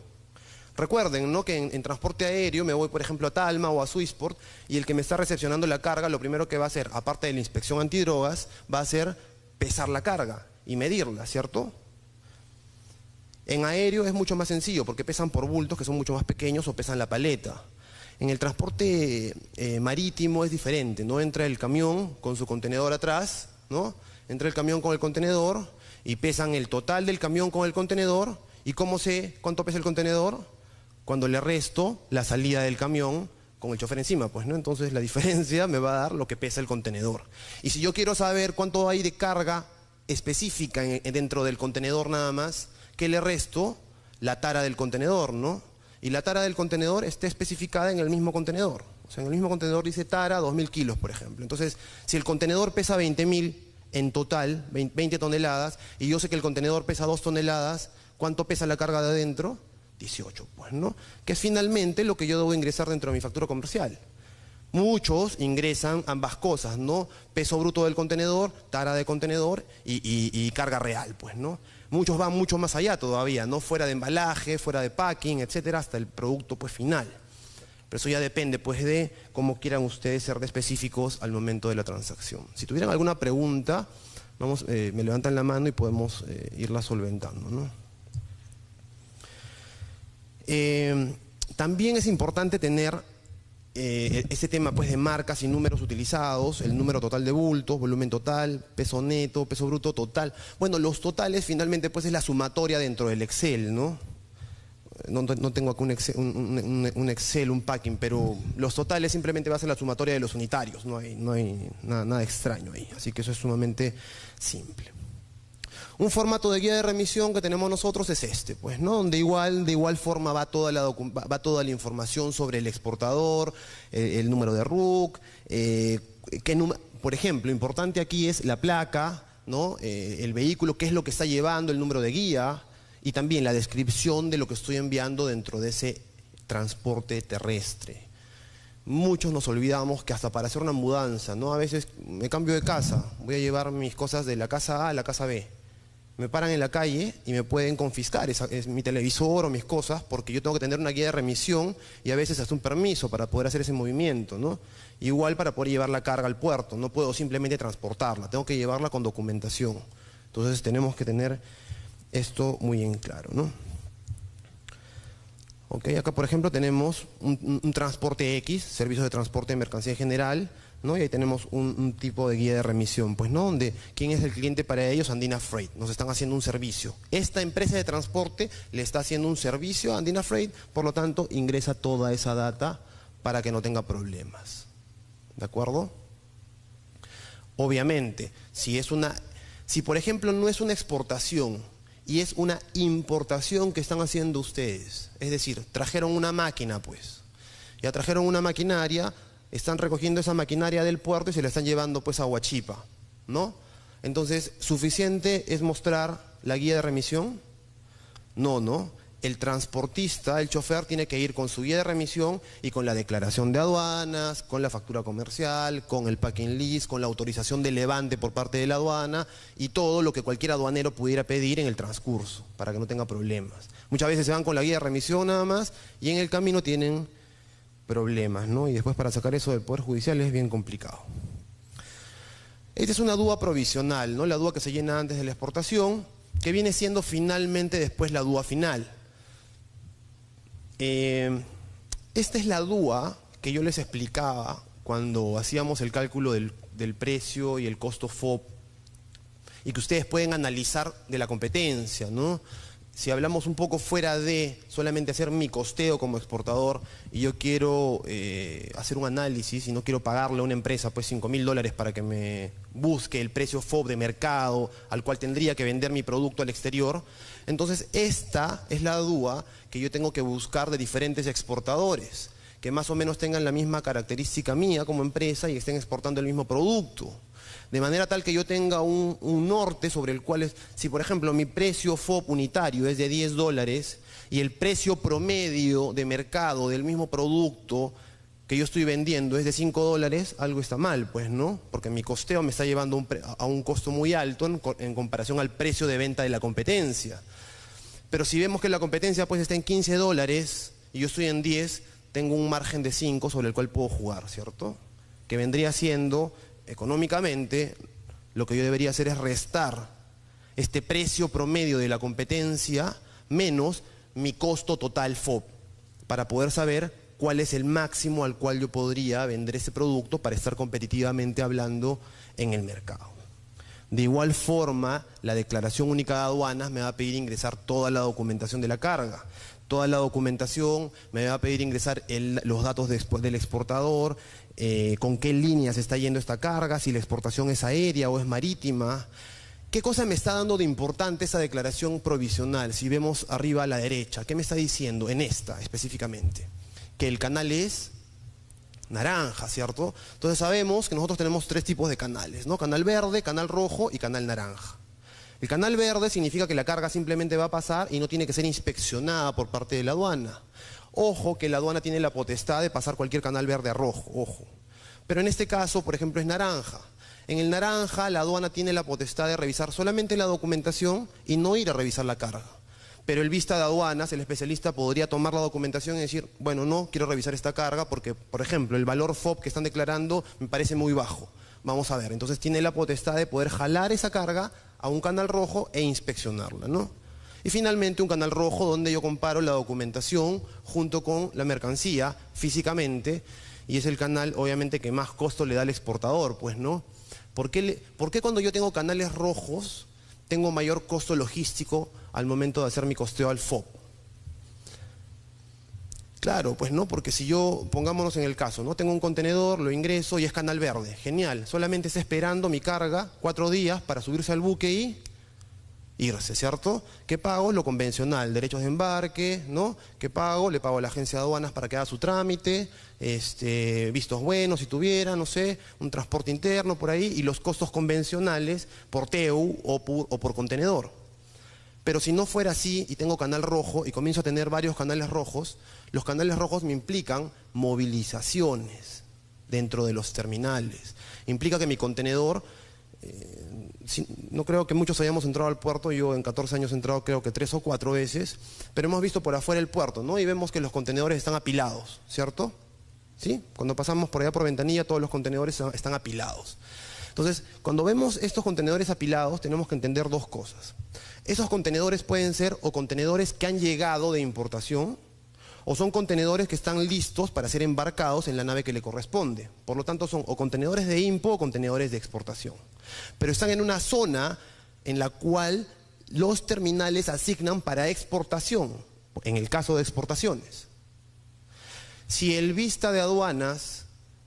Recuerden, ¿no?, que en transporte aéreo me voy, por ejemplo, a Talma o a Swissport y el que me está recepcionando la carga, lo primero que va a hacer, aparte de la inspección antidrogas, va a ser pesar la carga y medirla, ¿cierto? En aéreo es mucho más sencillo porque pesan por bultos que son mucho más pequeños o pesan la paleta. En el transporte marítimo es diferente, ¿no? Entra el camión con su contenedor atrás, ¿no? Entra el camión con el contenedor y pesan el total del camión con el contenedor. ¿Y cómo sé cuánto pesa el contenedor? Cuando le resto la salida del camión con el chofer encima, pues, ¿no? Entonces la diferencia me va a dar lo que pesa el contenedor. Y si yo quiero saber cuánto hay de carga específica dentro del contenedor nada más, ¿qué le resto? La tara del contenedor, ¿no? Y la tara del contenedor está especificada en el mismo contenedor. O sea, en el mismo contenedor dice tara 2000 kilos, por ejemplo. Entonces, si el contenedor pesa 20.000 en total, 20 toneladas, y yo sé que el contenedor pesa 2 toneladas, ¿cuánto pesa la carga de adentro? 18, pues, ¿no? Que es finalmente lo que yo debo ingresar dentro de mi factura comercial. Muchos ingresan ambas cosas, ¿no? Peso bruto del contenedor, tara de contenedor y carga real, pues, ¿no? Muchos van mucho más allá todavía, ¿no? Fuera de embalaje, fuera de packing, etcétera, hasta el producto, pues, final. Pero eso ya depende, pues, de cómo quieran ustedes ser de específicos al momento de la transacción. Si tuvieran alguna pregunta, me levantan la mano y podemos irla solventando, ¿no? También es importante tener este tema, pues, de marcas y números utilizados, el número total de bultos, volumen total, peso neto, peso bruto total. Bueno, los totales finalmente, pues, es la sumatoria dentro del Excel, ¿no? No tengo aquí un Excel, un packing, pero los totales simplemente va a ser la sumatoria de los unitarios, no hay nada extraño ahí, así que eso es sumamente simple. Un formato de guía de remisión que tenemos nosotros es este, pues, ¿no? Donde de igual forma va toda la información sobre el exportador, el número de RUC, por ejemplo, importante aquí es la placa, ¿no? El vehículo, qué es lo que está llevando, el número de guía y también la descripción de lo que estoy enviando dentro de ese transporte terrestre. Muchos nos olvidamos que hasta para hacer una mudanza, ¿no? A veces me cambio de casa, voy a llevar mis cosas de la casa A a la casa B. Me paran en la calle y me pueden confiscar mi televisor o mis cosas porque yo tengo que tener una guía de remisión y a veces hasta un permiso para poder hacer ese movimiento, ¿no? Igual para poder llevar la carga al puerto, no puedo simplemente transportarla, tengo que llevarla con documentación. Entonces tenemos que tener esto muy en claro, ¿no? Ok, acá por ejemplo tenemos un transporte X, servicios de transporte de mercancía en general, ¿no? Y ahí tenemos un tipo de guía de remisión, pues, ¿no? Donde, ¿quién es el cliente para ellos? Andina Freight, nos están haciendo un servicio. Esta empresa de transporte le está haciendo un servicio a Andina Freight, por lo tanto, ingresa toda esa data para que no tenga problemas. ¿De acuerdo? Obviamente, si por ejemplo no es una exportación y es una importación que están haciendo ustedes, es decir, trajeron una máquina, pues, ya trajeron una maquinaria, están recogiendo esa maquinaria del puerto y se la están llevando, pues, a Huachipa, ¿no? Entonces, ¿suficiente es mostrar la guía de remisión? No. El transportista, el chofer, tiene que ir con su guía de remisión y con la declaración de aduanas, con la factura comercial, con el packing list, con la autorización de levante por parte de la aduana y todo lo que cualquier aduanero pudiera pedir en el transcurso, para que no tenga problemas. Muchas veces se van con la guía de remisión nada más y en el camino tienen problemas, ¿no? Y después para sacar eso del Poder Judicial es bien complicado. Esta es una DUA provisional, ¿no? La DUA que se llena antes de la exportación, que viene siendo finalmente después la DUA final. Esta es la DUA que yo les explicaba cuando hacíamos el cálculo del precio y el costo FOB, y que ustedes pueden analizar de la competencia, ¿no? Si hablamos un poco fuera de solamente hacer mi costeo como exportador y yo quiero hacer un análisis y no quiero pagarle a una empresa pues $5.000 para que me busque el precio FOB de mercado al cual tendría que vender mi producto al exterior, entonces esta es la DUA que yo tengo que buscar de diferentes exportadores que más o menos tengan la misma característica mía como empresa y estén exportando el mismo producto. De manera tal que yo tenga un norte sobre el cual, si por ejemplo mi precio FOB unitario es de $10 y el precio promedio de mercado del mismo producto que yo estoy vendiendo es de $5, algo está mal, pues, ¿no? Porque mi costeo me está llevando a un costo muy alto en comparación al precio de venta de la competencia. Pero si vemos que la competencia pues está en $15 y yo estoy en 10, tengo un margen de 5 sobre el cual puedo jugar, ¿cierto? Que vendría siendo económicamente, lo que yo debería hacer es restar este precio promedio de la competencia menos mi costo total FOB para poder saber cuál es el máximo al cual yo podría vender ese producto para estar competitivamente hablando en el mercado. De igual forma, la declaración única de aduanas me va a pedir ingresar toda la documentación de la carga. Toda la documentación me va a pedir ingresar los datos del exportador, con qué líneas está yendo esta carga, si la exportación es aérea o es marítima. ¿Qué cosa me está dando de importante esa declaración provisional? Si vemos arriba a la derecha, ¿qué me está diciendo en esta específicamente? Que el canal es naranja, ¿cierto? Entonces sabemos que nosotros tenemos 3 tipos de canales, ¿no? Canal verde, canal rojo y canal naranja. El canal verde significa que la carga simplemente va a pasar y no tiene que ser inspeccionada por parte de la aduana. Ojo que la aduana tiene la potestad de pasar cualquier canal verde a rojo, ojo. Pero en este caso, por ejemplo, es naranja. En el naranja la aduana tiene la potestad de revisar solamente la documentación y no ir a revisar la carga. Pero el vista de aduanas, el especialista, podría tomar la documentación y decir, bueno, no, quiero revisar esta carga porque, por ejemplo, el valor FOB que están declarando me parece muy bajo. Vamos a ver, entonces tiene la potestad de poder jalar esa carga a un canal rojo e inspeccionarla, ¿no? Y finalmente un canal rojo donde yo comparo la documentación junto con la mercancía físicamente, y es el canal obviamente que más costo le da al exportador, pues, ¿no? ¿Por qué cuando yo tengo canales rojos tengo mayor costo logístico al momento de hacer mi costeo al FOB? Claro, pues no, porque si yo, pongámonos en el caso, ¿no? Tengo un contenedor, lo ingreso y es canal verde, genial, solamente está esperando mi carga 4 días para subirse al buque y irse, ¿cierto? ¿Qué pago? Lo convencional, derechos de embarque, ¿no? ¿Qué pago? Le pago a la agencia de aduanas para que haga su trámite, vistos buenos si tuviera, no sé, un transporte interno por ahí y los costos convencionales por TEU o por contenedor. Pero si no fuera así y tengo canal rojo y comienzo a tener varios canales rojos, los canales rojos me implican movilizaciones dentro de los terminales. Implica que mi contenedor, no creo que muchos hayamos entrado al puerto, yo en 14 años he entrado creo que 3 o 4 veces, pero hemos visto por afuera el puerto, ¿no? Y vemos que los contenedores están apilados, ¿cierto? ¿Sí? Cuando pasamos por allá por ventanilla, todos los contenedores están apilados. Entonces, cuando vemos estos contenedores apilados, tenemos que entender 2 cosas. Esos contenedores pueden ser o contenedores que han llegado de importación o son contenedores que están listos para ser embarcados en la nave que le corresponde. Por lo tanto, son o contenedores de impo o contenedores de exportación. Pero están en una zona en la cual los terminales asignan para exportación, en el caso de exportaciones. Si el vista de aduanas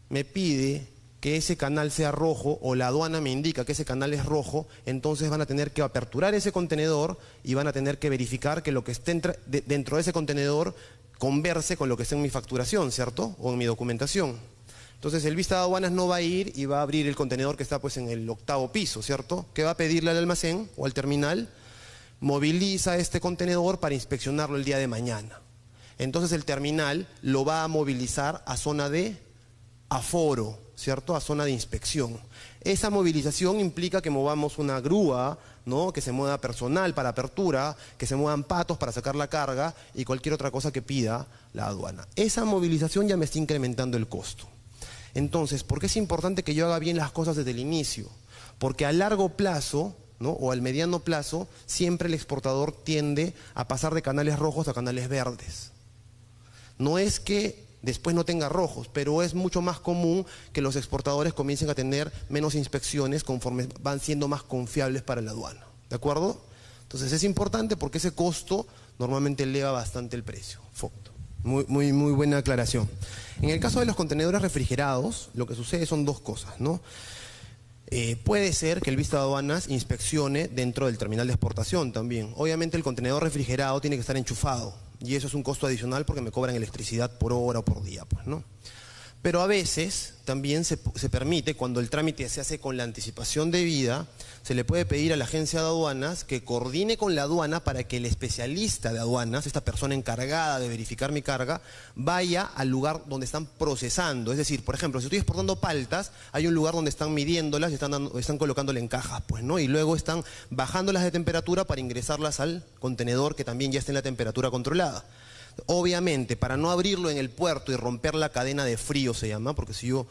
me pide que ese canal sea rojo o la aduana me indica que ese canal es rojo, entonces van a tener que aperturar ese contenedor y van a tener que verificar que lo que esté dentro de ese contenedor converse con lo que está en mi facturación, ¿cierto? O en mi documentación. Entonces el vista de aduanas no va a ir y va a abrir el contenedor que está pues en el 8º piso, ¿cierto? ¿Qué va a pedirle al almacén o al terminal? Moviliza este contenedor para inspeccionarlo el día de mañana. Entonces el terminal lo va a movilizar a zona de aforo, ¿cierto? A zona de inspección. Esa movilización implica que movamos una grúa, ¿no? Que se mueva personal para apertura, que se muevan patos para sacar la carga y cualquier otra cosa que pida la aduana. Esa movilización ya me está incrementando el costo. Entonces, ¿por qué es importante que yo haga bien las cosas desde el inicio? Porque a largo plazo, ¿no? O al mediano plazo, siempre el exportador tiende a pasar de canales rojos a canales verdes. No es que después no tenga rojos, pero es mucho más común que los exportadores comiencen a tener menos inspecciones conforme van siendo más confiables para la aduana. ¿De acuerdo? Entonces es importante porque ese costo normalmente eleva bastante el precio. Muy buena aclaración. En el caso de los contenedores refrigerados, lo que sucede son dos cosas, ¿no? Puede ser que el visto de aduanas inspeccione dentro del terminal de exportación también. Obviamente el contenedor refrigerado tiene que estar enchufado y eso es un costo adicional porque me cobran electricidad por hora o por día, pues, ¿no? Pero a veces también se permite, cuando el trámite se hace con la anticipación debida, se le puede pedir a la agencia de aduanas que coordine con la aduana para que el especialista de aduanas, esta persona encargada de verificar mi carga, vaya al lugar donde están procesando. Es decir, por ejemplo, si estoy exportando paltas, hay un lugar donde están midiéndolas y están colocándole en cajas, pues, ¿no? Y luego están bajándolas de temperatura para ingresarlas al contenedor que también ya está en la temperatura controlada. Obviamente, para no abrirlo en el puerto y romper la cadena de frío se llama, porque si yo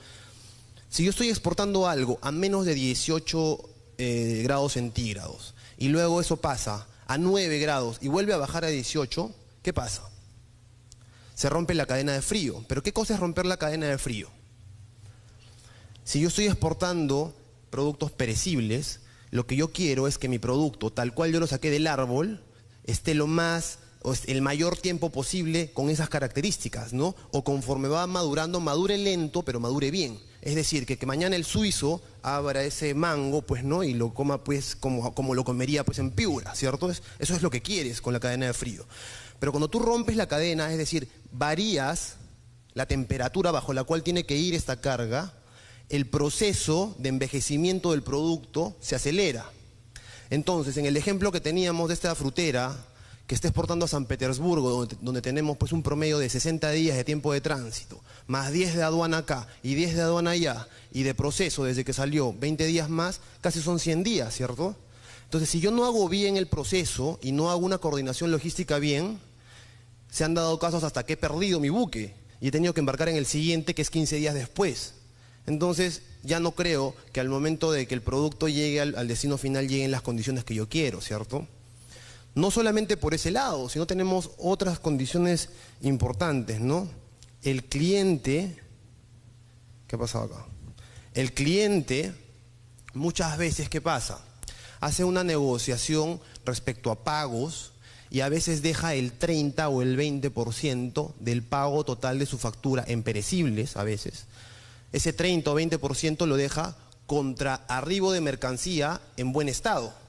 estoy exportando algo a menos de 18 grados centígrados y luego eso pasa a 9 grados y vuelve a bajar a 18, ¿qué pasa? Se rompe la cadena de frío. ¿Pero qué cosa es romper la cadena de frío? Si yo estoy exportando productos perecibles, lo que yo quiero es que mi producto, tal cual yo lo saqué del árbol, esté el mayor tiempo posible con esas características, ¿no? O conforme va madurando, madure lento, pero madure bien. Es decir, que mañana el suizo abra ese mango, pues, ¿no? Y lo coma, pues, como lo comería, pues, en Piura, ¿cierto? Eso es lo que quieres con la cadena de frío. Pero cuando tú rompes la cadena, es decir, varías la temperatura bajo la cual tiene que ir esta carga, el proceso de envejecimiento del producto se acelera. Entonces, en el ejemplo que teníamos de esta frutera, que está exportando a San Petersburgo, donde tenemos pues un promedio de 60 días de tiempo de tránsito, más 10 de aduana acá y 10 de aduana allá, y de proceso desde que salió 20 días más, casi son 100 días, ¿cierto? Entonces, si yo no hago bien el proceso y no hago una coordinación logística bien, se han dado casos hasta que he perdido mi buque y he tenido que embarcar en el siguiente, que es 15 días después. Entonces, ya no creo que al momento de que el producto llegue al destino final lleguen las condiciones que yo quiero, ¿cierto? No solamente por ese lado, sino tenemos otras condiciones importantes, ¿no? El cliente, ¿qué ha pasado acá? El cliente, muchas veces, ¿qué pasa? Hace una negociación respecto a pagos y a veces deja el 30 o el 20% del pago total de su factura en perecibles, a veces. Ese 30 o 20% lo deja contra arribo de mercancía en buen estado.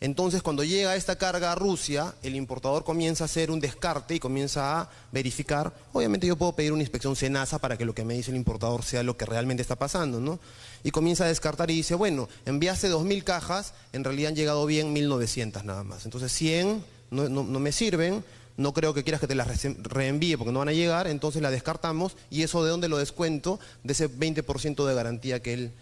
Entonces, cuando llega esta carga a Rusia, el importador comienza a hacer un descarte y comienza a verificar. Obviamente yo puedo pedir una inspección SENASA para que lo que me dice el importador sea lo que realmente está pasando, ¿no? Y comienza a descartar y dice, bueno, enviaste 2.000 cajas, en realidad han llegado bien 1.900 nada más. Entonces 100 no me sirven, no creo que quieras que te las reenvíe porque no van a llegar, entonces la descartamos y eso ¿de dónde lo descuento? De ese 20% de garantía que él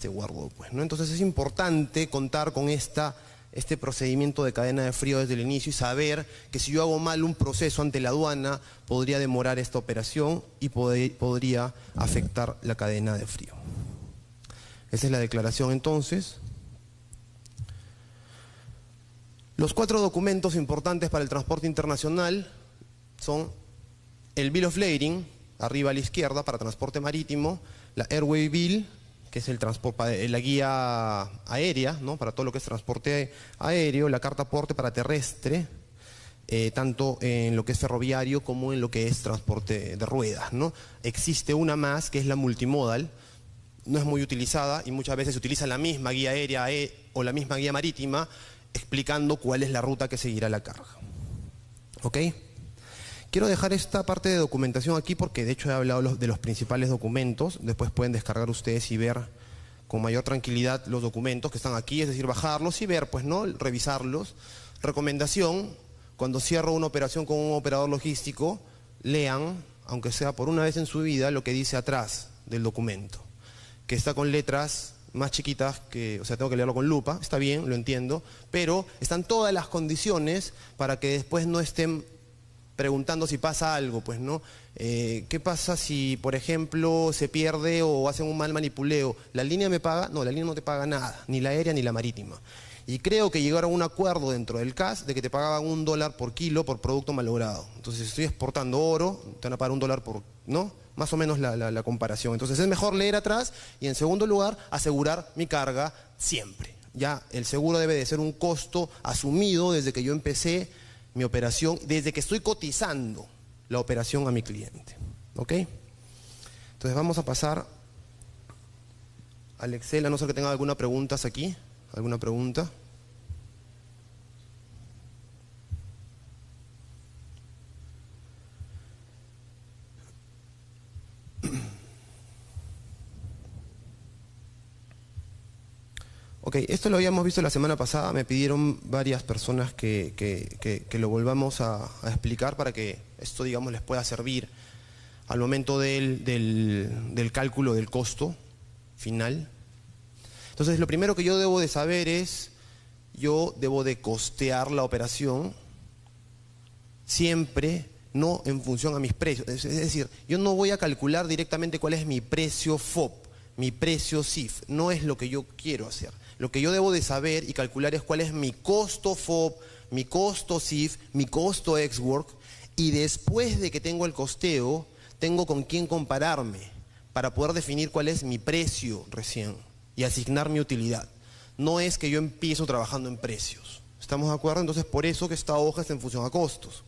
guardó, pues, ¿no? Entonces es importante contar con este procedimiento de cadena de frío desde el inicio y saber que si yo hago mal un proceso ante la aduana, podría demorar esta operación y podría afectar la cadena de frío. Esa es la declaración entonces. Los 4 documentos importantes para el transporte internacional son el Bill of Lading, arriba a la izquierda, para transporte marítimo, la Airway Bill, que es la guía aérea, ¿no? Para todo lo que es transporte aéreo, la carta aporte para terrestre, tanto en lo que es ferroviario como en lo que es transporte de ruedas, ¿no? Existe una más que es la multimodal, no es muy utilizada y muchas veces se utiliza la misma guía aérea o la misma guía marítima explicando cuál es la ruta que seguirá la carga. ¿Ok? Quiero dejar esta parte de documentación aquí porque de hecho he hablado de los principales documentos. Después pueden descargar ustedes y ver con mayor tranquilidad los documentos que están aquí, es decir, bajarlos y ver, pues, ¿no? Revisarlos. Recomendación, cuando cierro una operación con un operador logístico, lean, aunque sea por una vez en su vida, lo que dice atrás del documento, que está con letras más chiquitas, o sea, tengo que leerlo con lupa, está bien, lo entiendo, pero están todas las condiciones para que después no estén preguntando si pasa algo, pues, ¿no? ¿Qué pasa si, por ejemplo, se pierde o hacen un mal manipuleo? ¿La línea me paga? No, la línea no te paga nada, ni la aérea ni la marítima. Y creo que llegaron a un acuerdo dentro del CAS de que te pagaban $1 por kilo por producto malogrado. Entonces, si estoy exportando oro, te van a pagar $1 por, ¿no? Más o menos la comparación. Entonces, es mejor leer atrás y, en segundo lugar, asegurar mi carga siempre. Ya, el seguro debe de ser un costo asumido desde que yo empecé mi operación, desde que estoy cotizando la operación a mi cliente. ¿Ok? Entonces vamos a pasar al Excel, a no ser que tengan alguna pregunta aquí. ¿Alguna pregunta? Ok, esto lo habíamos visto la semana pasada, me pidieron varias personas que lo volvamos a explicar para que esto, digamos, les pueda servir al momento del cálculo del costo final. Entonces, lo primero que yo debo de saber es, yo debo de costear la operación siempre, no en función a mis precios. Es decir, yo no voy a calcular directamente cuál es mi precio FOB, mi precio CIF, no es lo que yo quiero hacer. Lo que yo debo de saber y calcular es cuál es mi costo FOB, mi costo CIF, mi costo ex-work, y después de que tengo el costeo, tengo con quién compararme para poder definir cuál es mi precio recién y asignar mi utilidad. No es que yo empiezo trabajando en precios. ¿Estamos de acuerdo? Entonces, por eso que esta hoja está en función a costos.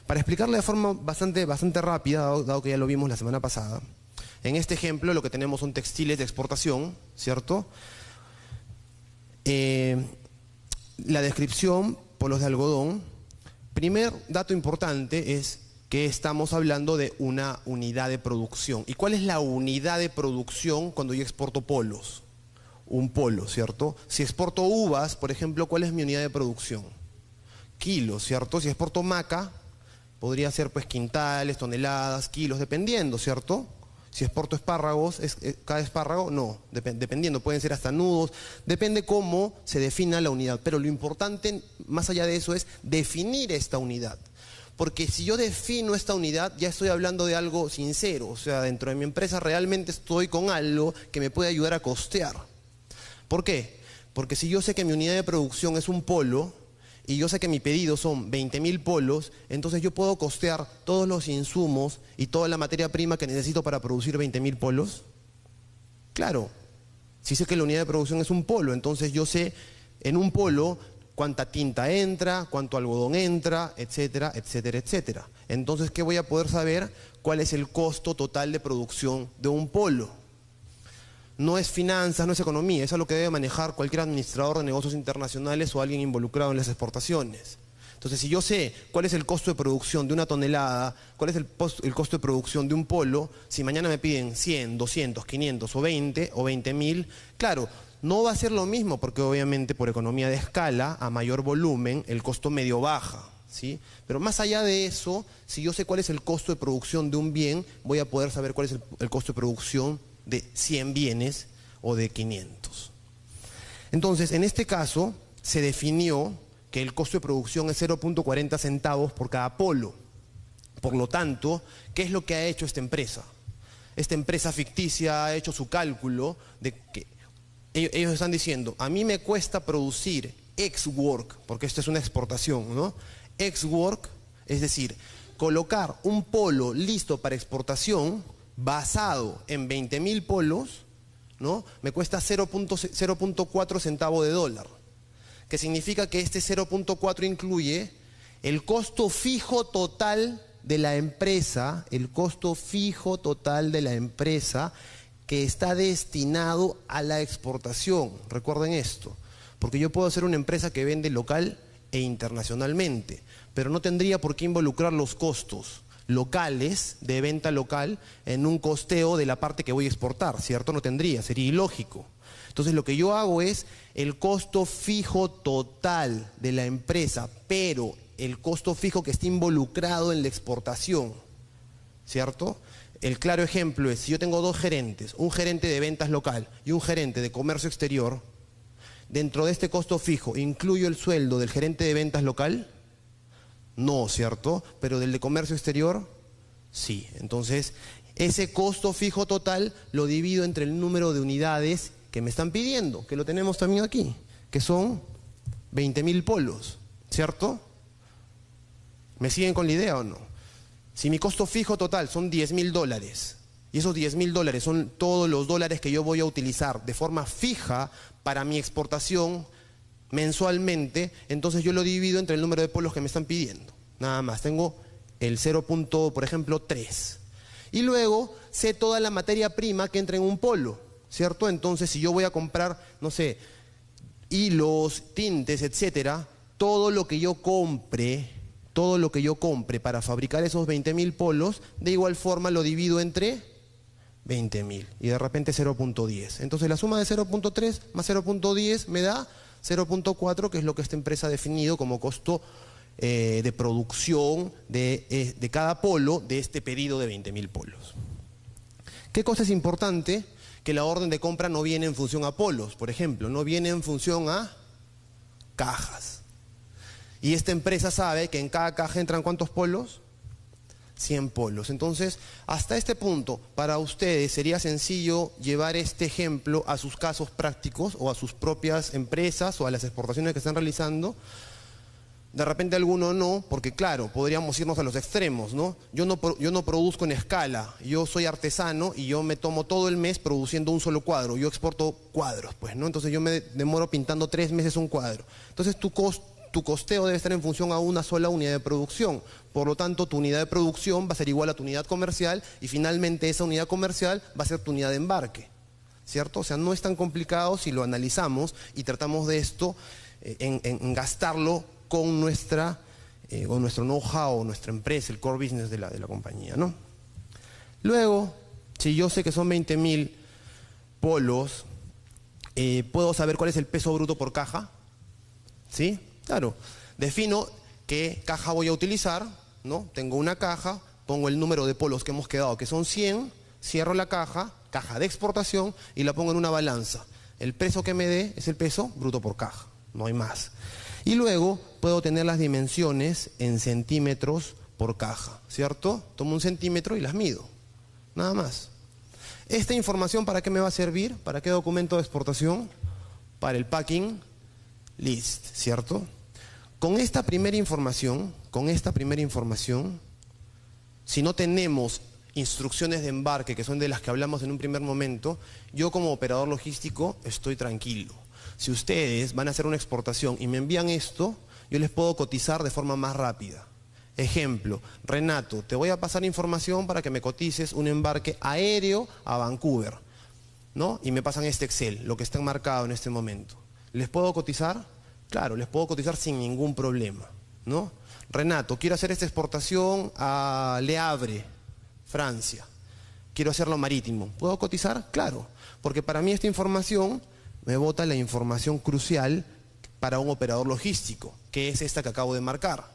Para explicarle de forma bastante rápida, dado que ya lo vimos la semana pasada, en este ejemplo lo que tenemos son textiles de exportación, ¿cierto? La descripción, polos de algodón. Primer dato importante es que estamos hablando de una unidad de producción. ¿Y cuál es la unidad de producción cuando yo exporto polos? Un polo, ¿cierto? Si exporto uvas, por ejemplo, ¿cuál es mi unidad de producción? Kilos, ¿cierto? Si exporto maca, podría ser pues quintales, toneladas, kilos, dependiendo, ¿cierto? Si exporto espárragos, ¿cada espárrago? No, dependiendo, pueden ser hasta nudos, depende cómo se defina la unidad. Pero lo importante, más allá de eso, es definir esta unidad. Porque si yo defino esta unidad, ya estoy hablando de algo sincero. O sea, dentro de mi empresa realmente estoy con algo que me puede ayudar a costear. ¿Por qué? Porque si yo sé que mi unidad de producción es un polo, y yo sé que mi pedido son 20.000 polos, entonces yo puedo costear todos los insumos y toda la materia prima que necesito para producir 20.000 polos. Claro, si sé que la unidad de producción es un polo, entonces yo sé en un polo cuánta tinta entra, cuánto algodón entra, etcétera, etcétera, etcétera. Entonces, ¿qué voy a poder saber? ¿Cuál es el costo total de producción de un polo? No es finanzas, no es economía, eso es lo que debe manejar cualquier administrador de negocios internacionales o alguien involucrado en las exportaciones. Entonces, si yo sé cuál es el costo de producción de una tonelada, cuál es el costo de producción de un polo, si mañana me piden 100, 200, 500 o 20 o 20.000, claro, no va a ser lo mismo porque obviamente por economía de escala, a mayor volumen, el costo medio baja, ¿sí? Pero más allá de eso, si yo sé cuál es el costo de producción de un bien, voy a poder saber cuál es el costo de producción de 100 bienes o de 500. Entonces, en este caso, se definió que el costo de producción es 0.40 centavos por cada polo. Por lo tanto, ¿qué es lo que ha hecho esta empresa? Esta empresa ficticia ha hecho su cálculo de que ellos están diciendo, a mí me cuesta producir ex-work, porque esto es una exportación, ¿no? Ex-work, es decir, colocar un polo listo para exportación basado en 20.000 polos, ¿no? Me cuesta 0.4 centavos de dólar, que significa que este 0.4 incluye el costo fijo total de la empresa, el costo fijo total de la empresa que está destinado a la exportación. Recuerden esto, porque yo puedo ser una empresa que vende local e internacionalmente, pero no tendría por qué involucrar los costos locales, de venta local, en un costeo de la parte que voy a exportar, ¿cierto? No tendría, sería ilógico. Entonces lo que yo hago es el costo fijo total de la empresa, pero el costo fijo que está involucrado en la exportación, ¿cierto? El claro ejemplo es, si yo tengo dos gerentes, un gerente de ventas local y un gerente de comercio exterior, dentro de este costo fijo, ¿incluyo el sueldo del gerente de ventas local? No, ¿cierto? Pero del de comercio exterior, sí. Entonces, ese costo fijo total lo divido entre el número de unidades que me están pidiendo, que lo tenemos también aquí, que son 20.000 polos, ¿cierto? ¿Me siguen con la idea o no? Si mi costo fijo total son $10.000 y esos $10.000 son todos los dólares que yo voy a utilizar de forma fija para mi exportación mensualmente, entonces yo lo divido entre el número de polos que me están pidiendo. Nada más, tengo el 0. Por ejemplo, 3. Y luego sé toda la materia prima que entra en un polo, ¿cierto? Entonces, si yo voy a comprar, no sé, hilos, tintes, etcétera, todo lo que yo compre para fabricar esos 20.000 polos, de igual forma lo divido entre 20.000 y de repente 0.10. Entonces la suma de 0.3 más 0.10 me da 0.4, que es lo que esta empresa ha definido como costo de producción de cada polo de este pedido de 20.000 polos. ¿Qué cosa es importante? Que la orden de compra no viene en función a polos, por ejemplo, no viene en función a cajas. Y esta empresa sabe que en cada caja entran ¿cuántos polos? 100 polos. Entonces, hasta este punto, para ustedes sería sencillo llevar este ejemplo a sus casos prácticos o a sus propias empresas o a las exportaciones que están realizando. De repente alguno no, porque claro, podríamos irnos a los extremos, ¿no? Yo no produzco en escala, yo soy artesano y yo me tomo todo el mes produciendo un solo cuadro, yo exporto cuadros, pues, ¿no? Entonces yo me demoro pintando 3 meses un cuadro. Entonces tu costeo debe estar en función a una sola unidad de producción. Por lo tanto, tu unidad de producción va a ser igual a tu unidad comercial y finalmente esa unidad comercial va a ser tu unidad de embarque, ¿cierto? O sea, no es tan complicado si lo analizamos y tratamos de esto en gastarlo con nuestro know-how, nuestra empresa, el core business de la compañía, ¿no? Luego, si yo sé que son 20.000 polos, ¿puedo saber cuál es el peso bruto por caja? ¿Sí? Claro. Defino qué caja voy a utilizar, ¿no? Tengo una caja, pongo el número de polos que hemos quedado, que son 100, cierro la caja de exportación, y la pongo en una balanza. El peso que me dé es el peso bruto por caja, no hay más. Y luego puedo tener las dimensiones en centímetros por caja, ¿cierto? Tomo un centímetro y las mido, nada más. ¿Esta información para qué me va a servir? ¿Para qué documento de exportación? Para el packing list, ¿cierto? Con esta primera información, si no tenemos instrucciones de embarque, que son de las que hablamos en un primer momento, yo como operador logístico estoy tranquilo. Si ustedes van a hacer una exportación y me envían esto, yo les puedo cotizar de forma más rápida. Ejemplo, Renato, te voy a pasar información para que me cotices un embarque aéreo a Vancouver, ¿no? Y me pasan este Excel, lo que está enmarcado en este momento. ¿Les puedo cotizar? Claro, les puedo cotizar sin ningún problema, ¿no? Renato, quiero hacer esta exportación a Le Havre, Francia. Quiero hacerlo marítimo. ¿Puedo cotizar? Claro, porque para mí esta información me bota la información crucial para un operador logístico, que es esta que acabo de marcar.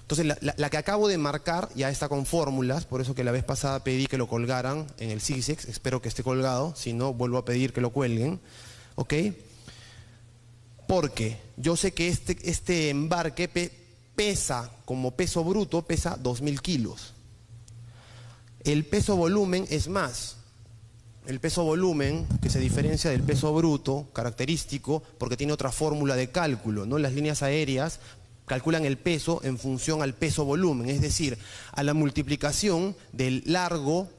Entonces, la que acabo de marcar ya está con fórmulas, por eso que la vez pasada pedí que lo colgaran en el CISEX, espero que esté colgado, si no, vuelvo a pedir que lo cuelguen, ¿ok? Porque yo sé que este embarque pesa, como peso bruto, pesa 2.000 kilos. El peso volumen es más. El peso volumen, que se diferencia del peso bruto, característico, porque tiene otra fórmula de cálculo, ¿no? Las líneas aéreas calculan el peso en función al peso volumen, es decir, a la multiplicación del largo,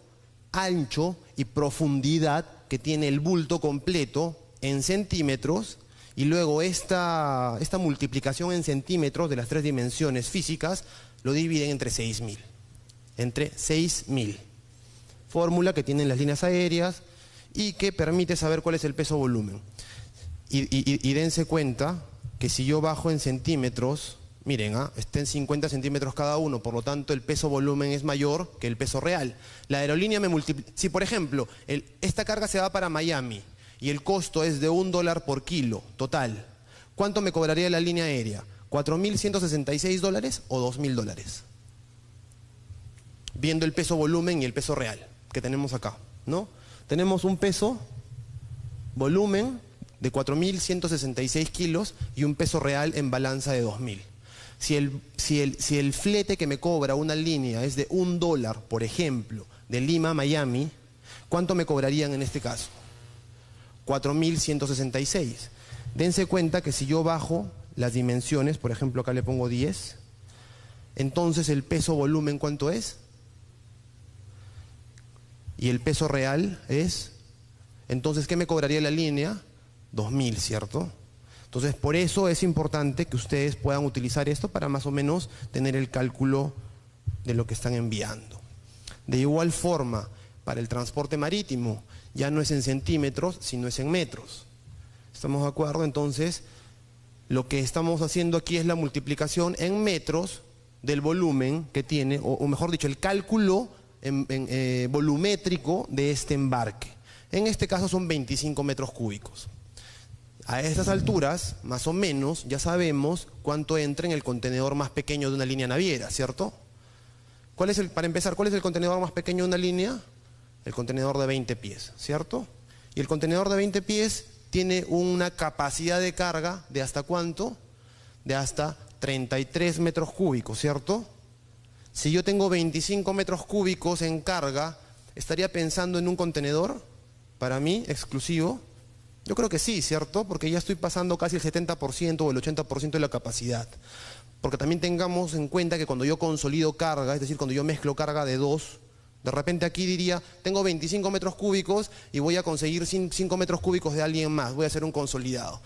ancho y profundidad que tiene el bulto completo en centímetros, y luego esta multiplicación en centímetros de las 3 dimensiones físicas lo dividen entre 6.000. Entre 6.000. Fórmula que tienen las líneas aéreas y que permite saber cuál es el peso volumen. Y dense cuenta que si yo bajo en centímetros, miren, está en 50 centímetros cada uno, por lo tanto el peso volumen es mayor que el peso real. La aerolínea me multiplica. Si por ejemplo, esta carga se va para Miami y el costo es de $1 por kilo total, ¿cuánto me cobraría la línea aérea? ¿4.166 dólares o $2.000? viendo el peso volumen y el peso real que tenemos acá, ¿no? Tenemos un peso volumen de 4.166 kilos y un peso real en balanza de 2.000. Si el flete que me cobra una línea es de $1, por ejemplo, de Lima a Miami, ¿cuánto me cobrarían en este caso? 4.166. Dense cuenta que si yo bajo las dimensiones, por ejemplo acá le pongo 10, entonces el peso volumen ¿cuánto es? Y el peso real es, entonces ¿qué me cobraría la línea? 2.000, ¿cierto? Entonces por eso es importante que ustedes puedan utilizar esto para más o menos tener el cálculo de lo que están enviando. De igual forma, para el transporte marítimo, ya no es en centímetros, sino es en metros. ¿Estamos de acuerdo? Entonces, lo que estamos haciendo aquí es la multiplicación en metros del volumen que tiene, o mejor dicho, el cálculo volumétrico de este embarque. En este caso son 25 metros cúbicos. A estas alturas, más o menos, ya sabemos cuánto entra en el contenedor más pequeño de una línea naviera, ¿cierto? Para empezar, ¿cuál es el contenedor más pequeño de una línea? El contenedor de 20 pies, ¿cierto? Y el contenedor de 20 pies tiene una capacidad de carga de ¿hasta cuánto? De hasta 33 metros cúbicos, ¿cierto? Si yo tengo 25 metros cúbicos en carga, ¿estaría pensando en un contenedor para mí exclusivo? Yo creo que sí, ¿cierto? Porque ya estoy pasando casi el 70% o el 80% de la capacidad. Porque también tengamos en cuenta que cuando yo consolido carga, es decir, cuando yo mezclo carga de 2, de repente aquí diría, tengo 25 metros cúbicos y voy a conseguir 5 metros cúbicos de alguien más, voy a hacer un consolidado.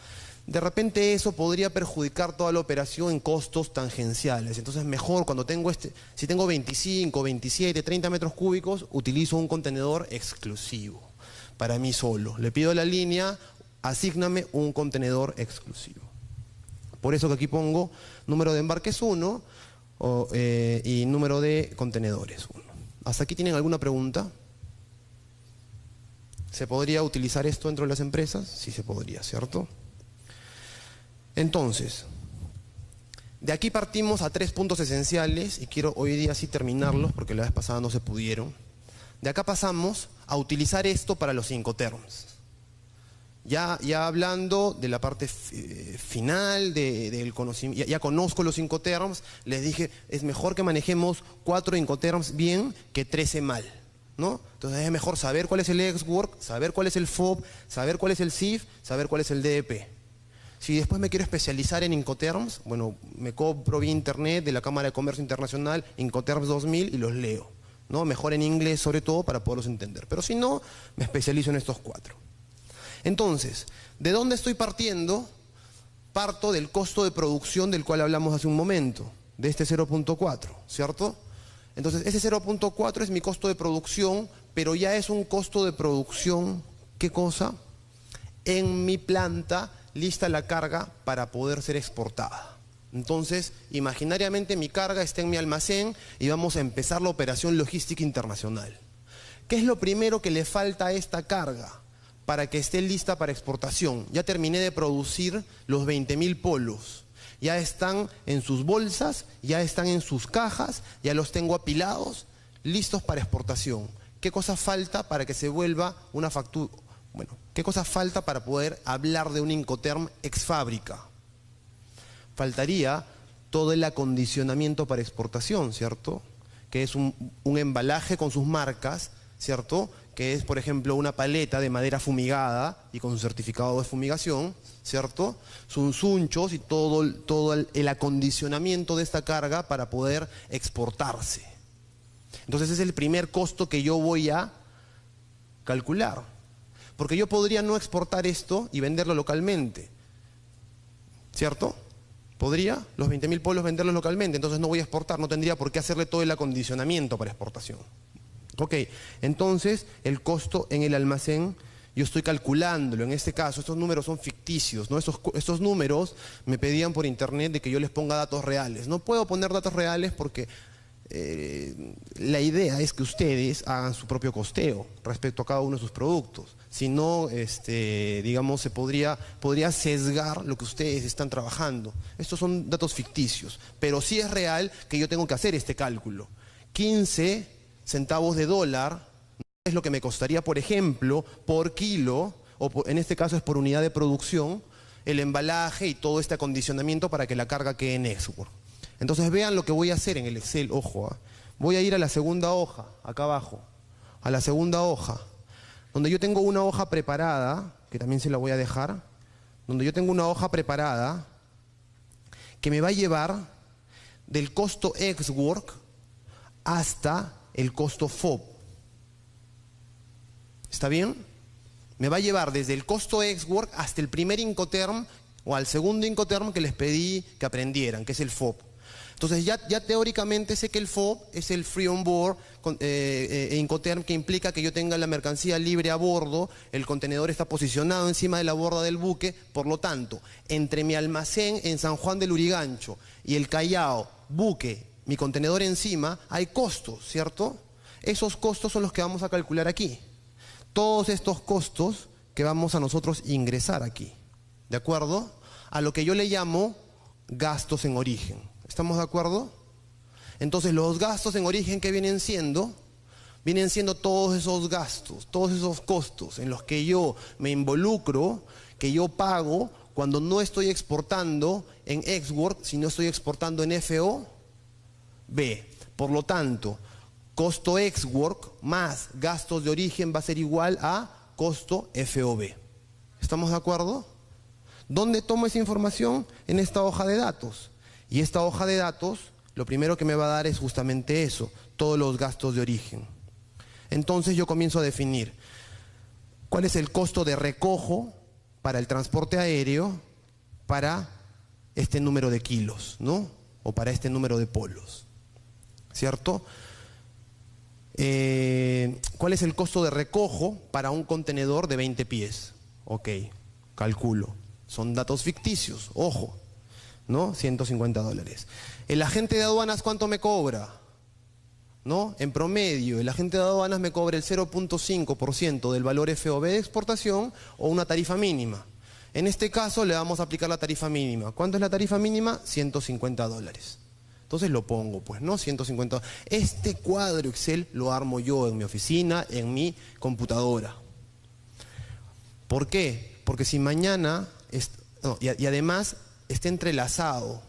De repente eso podría perjudicar toda la operación en costos tangenciales. Entonces mejor cuando tengo si tengo 25, 27, 30 metros cúbicos, utilizo un contenedor exclusivo para mí solo. Le pido a la línea, asígname un contenedor exclusivo. Por eso que aquí pongo número de embarques 1 y número de contenedores 1. ¿Hasta aquí tienen alguna pregunta? ¿Se podría utilizar esto dentro de las empresas? Sí se podría, ¿cierto? Entonces, de aquí partimos a 3 puntos esenciales y quiero hoy día sí terminarlos porque la vez pasada no se pudieron. De acá pasamos a utilizar esto para los Incoterms. Ya hablando de la parte final del conocimiento, ya conozco los Incoterms, les dije, es mejor que manejemos 4 Incoterms bien que 13 mal, ¿no? Entonces es mejor saber cuál es el ex-work, saber cuál es el FOB, saber cuál es el CIF, saber cuál es el DEP. Si después me quiero especializar en Incoterms, bueno, me compro vía internet de la Cámara de Comercio Internacional Incoterms 2000 y los leo, ¿no? Mejor en inglés sobre todo para poderlos entender. Pero si no, me especializo en estos 4. Entonces, ¿de dónde estoy partiendo? Parto del costo de producción del cual hablamos hace un momento, de este 0.4, ¿cierto? Entonces, ese 0.4 es mi costo de producción, pero ya es un costo de producción, ¿qué cosa? En mi planta, lista la carga para poder ser exportada. Entonces, imaginariamente mi carga está en mi almacén y vamos a empezar la operación logística internacional. ¿Qué es lo primero que le falta a esta carga para que esté lista para exportación? Ya terminé de producir los 20.000 polos. Ya están en sus bolsas, ya están en sus cajas, ya los tengo apilados, listos para exportación. ¿Qué cosa falta para que se vuelva una factura? Bueno, ¿qué cosa falta para poder hablar de un Incoterm ex fábrica? Faltaría todo el acondicionamiento para exportación, ¿cierto? Que es un embalaje con sus marcas, ¿cierto? Que es, por ejemplo, una paleta de madera fumigada y con su certificado de fumigación, ¿cierto? Sus unchos y todo el acondicionamiento de esta carga para poder exportarse. Entonces ese es el primer costo que yo voy a calcular. Porque yo podría no exportar esto y venderlo localmente, ¿cierto? Podría los 20.000 polos venderlos localmente, entonces no voy a exportar, no tendría por qué hacerle todo el acondicionamiento para exportación. Ok, entonces el costo en el almacén, yo estoy calculándolo, en este caso, estos números son ficticios, ¿no? Estos números me pedían por internet de que yo les ponga datos reales. No puedo poner datos reales porque la idea es que ustedes hagan su propio costeo respecto a cada uno de sus productos. Si no, digamos, se podría sesgar lo que ustedes están trabajando. Estos son datos ficticios, pero sí es real que yo tengo que hacer este cálculo. 15 centavos de dólar, es lo que me costaría, por ejemplo, por kilo, en este caso es por unidad de producción, el embalaje y todo este acondicionamiento para que la carga quede en export. Entonces vean lo que voy a hacer en el Excel, ojo, voy a ir a la segunda hoja, acá abajo, a la segunda hoja, donde yo tengo una hoja preparada, que también se la voy a dejar, donde yo tengo una hoja preparada que me va a llevar del costo ex-work hasta el costo FOB. ¿Está bien? Me va a llevar desde el costo ex-work hasta el primer Incoterm o al segundo Incoterm que les pedí que aprendieran, que es el FOB. Entonces ya teóricamente sé que el FOB es el Free On Board Incoterm, que implica que yo tenga la mercancía libre a bordo, el contenedor está posicionado encima de la borda del buque, por lo tanto, entre mi almacén en San Juan del Lurigancho y el Callao, buque, mi contenedor encima, hay costos, ¿cierto? Esos costos son los que vamos a calcular aquí. Todos estos costos que vamos a nosotros ingresar aquí, ¿de acuerdo? A lo que yo le llamo gastos en origen. ¿Estamos de acuerdo? Entonces los gastos en origen que vienen siendo todos esos gastos, todos esos costos en los que yo me involucro, que yo pago cuando no estoy exportando en ex-work, sino estoy exportando en FOB. Por lo tanto, costo ex-work más gastos de origen va a ser igual a costo FOB. ¿Estamos de acuerdo? ¿Dónde tomo esa información? En esta hoja de datos. Y esta hoja de datos, lo primero que me va a dar es justamente eso, todos los gastos de origen. Entonces yo comienzo a definir cuál es el costo de recojo para el transporte aéreo para este número de kilos, ¿no? O para este número de polos, ¿cierto? ¿Cuál es el costo de recojo para un contenedor de 20 pies? Ok, calculo. Son datos ficticios, ojo, ¿no? $150. ¿El agente de aduanas cuánto me cobra? ¿No? En promedio, el agente de aduanas me cobra el 0.5% del valor FOB de exportación o una tarifa mínima. En este caso le vamos a aplicar la tarifa mínima. ¿Cuánto es la tarifa mínima? $150. Entonces lo pongo, pues, ¿no? 150. Este cuadro Excel lo armo yo en mi oficina, en mi computadora. ¿Por qué? Porque si mañana, y además está entrelazado,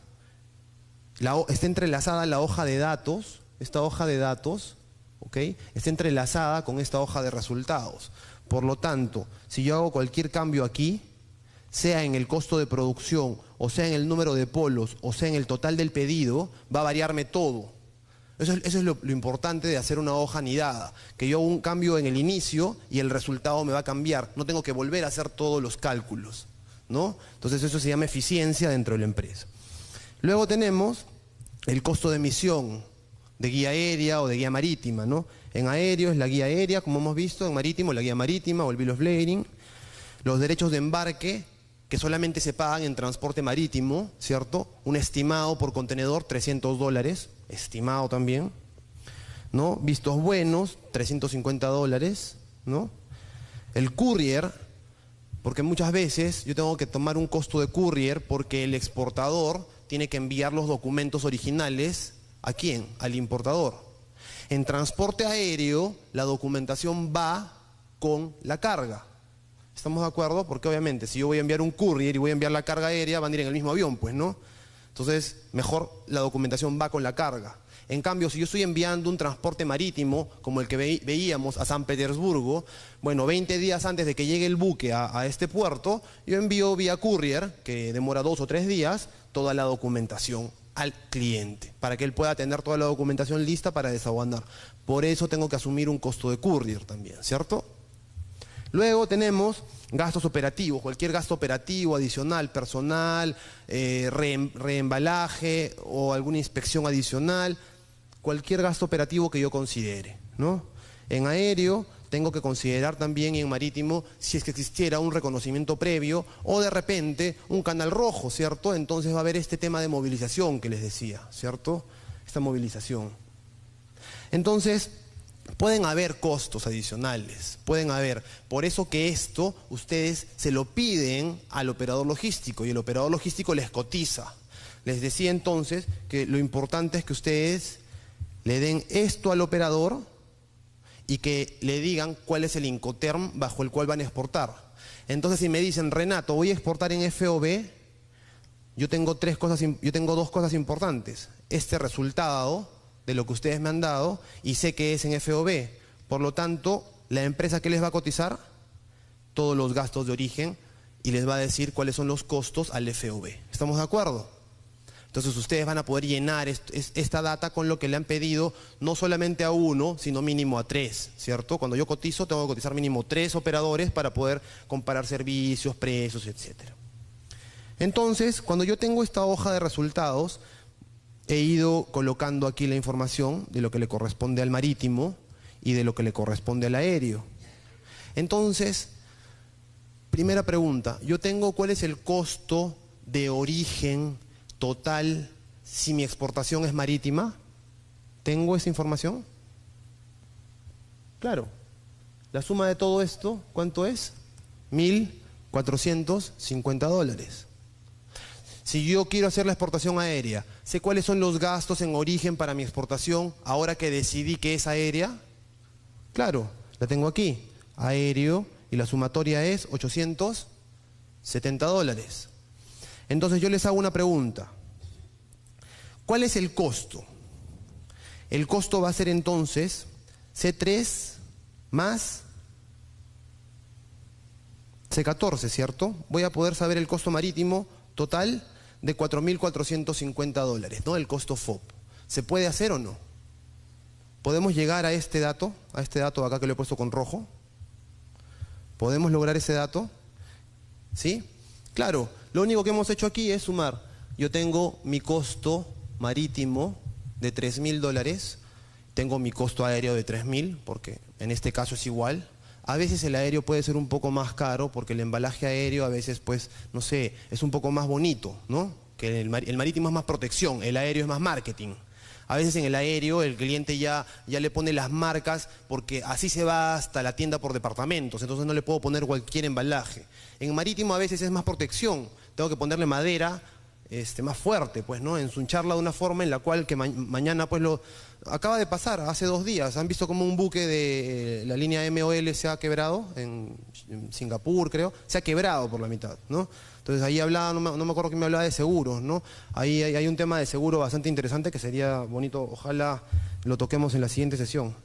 está entrelazada la hoja de datos, esta hoja de datos, ¿ok? Está entrelazada con esta hoja de resultados. Por lo tanto, si yo hago cualquier cambio aquí, sea en el costo de producción, o sea en el número de polos, o sea en el total del pedido, va a variarme todo. Eso es lo importante de hacer una hoja anidada, que yo hago un cambio en el inicio y el resultado me va a cambiar. No tengo que volver a hacer todos los cálculos, ¿no? Entonces eso se llama eficiencia dentro de la empresa. Luego tenemos el costo de emisión de guía aérea o de guía marítima, ¿no? En aéreo es la guía aérea, como hemos visto, en marítimo la guía marítima o el bill of lading. Los derechos de embarque, que solamente se pagan en transporte marítimo, ¿cierto? Un estimado por contenedor, $300, estimado también, ¿no? Vistos buenos, $350, ¿no? El courier, porque muchas veces yo tengo que tomar un costo de courier porque el exportador tiene que enviar los documentos originales, ¿a quién? Al importador. En transporte aéreo, la documentación va con la carga. ¿Estamos de acuerdo? Porque obviamente si yo voy a enviar un courier y voy a enviar la carga aérea, van a ir en el mismo avión, pues, ¿no? Entonces, mejor la documentación va con la carga. En cambio, si yo estoy enviando un transporte marítimo, como el que veíamos a San Petersburgo, bueno, 20 días antes de que llegue el buque a este puerto, yo envío vía courier, que demora 2 o 3 días, toda la documentación al cliente, para que él pueda tener toda la documentación lista para desaduanar. Por eso tengo que asumir un costo de courier también, ¿cierto? Luego tenemos gastos operativos, cualquier gasto operativo adicional, personal, reembalaje o alguna inspección adicional, cualquier gasto operativo que yo considere, ¿no? En aéreo tengo que considerar también, y en marítimo, si es que existiera un reconocimiento previo o de repente un canal rojo, ¿cierto? Entonces va a haber este tema de movilización que les decía, ¿cierto? Esta movilización. Entonces, pueden haber costos adicionales, pueden haber. Por eso que esto ustedes se lo piden al operador logístico y el operador logístico les cotiza. Les decía entonces que lo importante es que ustedes le den esto al operador, y que le digan cuál es el Incoterm bajo el cual van a exportar. Entonces, si me dicen, Renato, voy a exportar en FOB, yo tengo dos cosas importantes. Este resultado de lo que ustedes me han dado y sé que es en FOB. Por lo tanto, la empresa que les va a cotizar todos los gastos de origen y les va a decir cuáles son los costos al FOB. ¿Estamos de acuerdo? Entonces ustedes van a poder llenar esta data con lo que le han pedido, no solamente a uno, sino mínimo a 3, ¿cierto? Cuando yo cotizo, tengo que cotizar mínimo 3 operadores para poder comparar servicios, precios, etc. Entonces, cuando yo tengo esta hoja de resultados, he ido colocando aquí la información de lo que le corresponde al marítimo y de lo que le corresponde al aéreo. Entonces, primera pregunta, yo tengo cuál es el costo de origen total si mi exportación es marítima. ¿Tengo esa información? Claro. La suma de todo esto, ¿cuánto es? $1.450. Si yo quiero hacer la exportación aérea, sé cuáles son los gastos en origen para mi exportación ahora que decidí que es aérea. Claro, la tengo aquí. Aéreo, y la sumatoria es $870. Entonces yo les hago una pregunta. ¿Cuál es el costo? El costo va a ser entonces C3 más C14, ¿cierto? Voy a poder saber el costo marítimo total de $4.450, ¿no? El costo FOB. ¿Se puede hacer o no? ¿Podemos llegar a este dato acá que lo he puesto con rojo? ¿Podemos lograr ese dato? ¿Sí? Claro, lo único que hemos hecho aquí es sumar. Yo tengo mi costo marítimo de $3.000, tengo mi costo aéreo de 3.000, porque en este caso es igual. A veces el aéreo puede ser un poco más caro, porque el embalaje aéreo a veces, pues, no sé, es un poco más bonito, ¿no? Que el marítimo es más protección, el aéreo es más marketing. A veces en el aéreo el cliente ya le pone las marcas porque así se va hasta la tienda por departamentos, entonces no le puedo poner cualquier embalaje. En marítimo a veces es más protección, tengo que ponerle madera más fuerte, pues, ¿no? Ensuncharla de una forma en la cual que mañana, pues, acaba de pasar hace 2 días. ¿Han visto cómo un buque de la línea MOL se ha quebrado? En Singapur, creo. Se ha quebrado por la mitad, ¿no? Entonces ahí hablaba, no me acuerdo quién me hablaba de seguros, ¿no? Ahí hay un tema de seguro bastante interesante que sería bonito, ojalá lo toquemos en la siguiente sesión.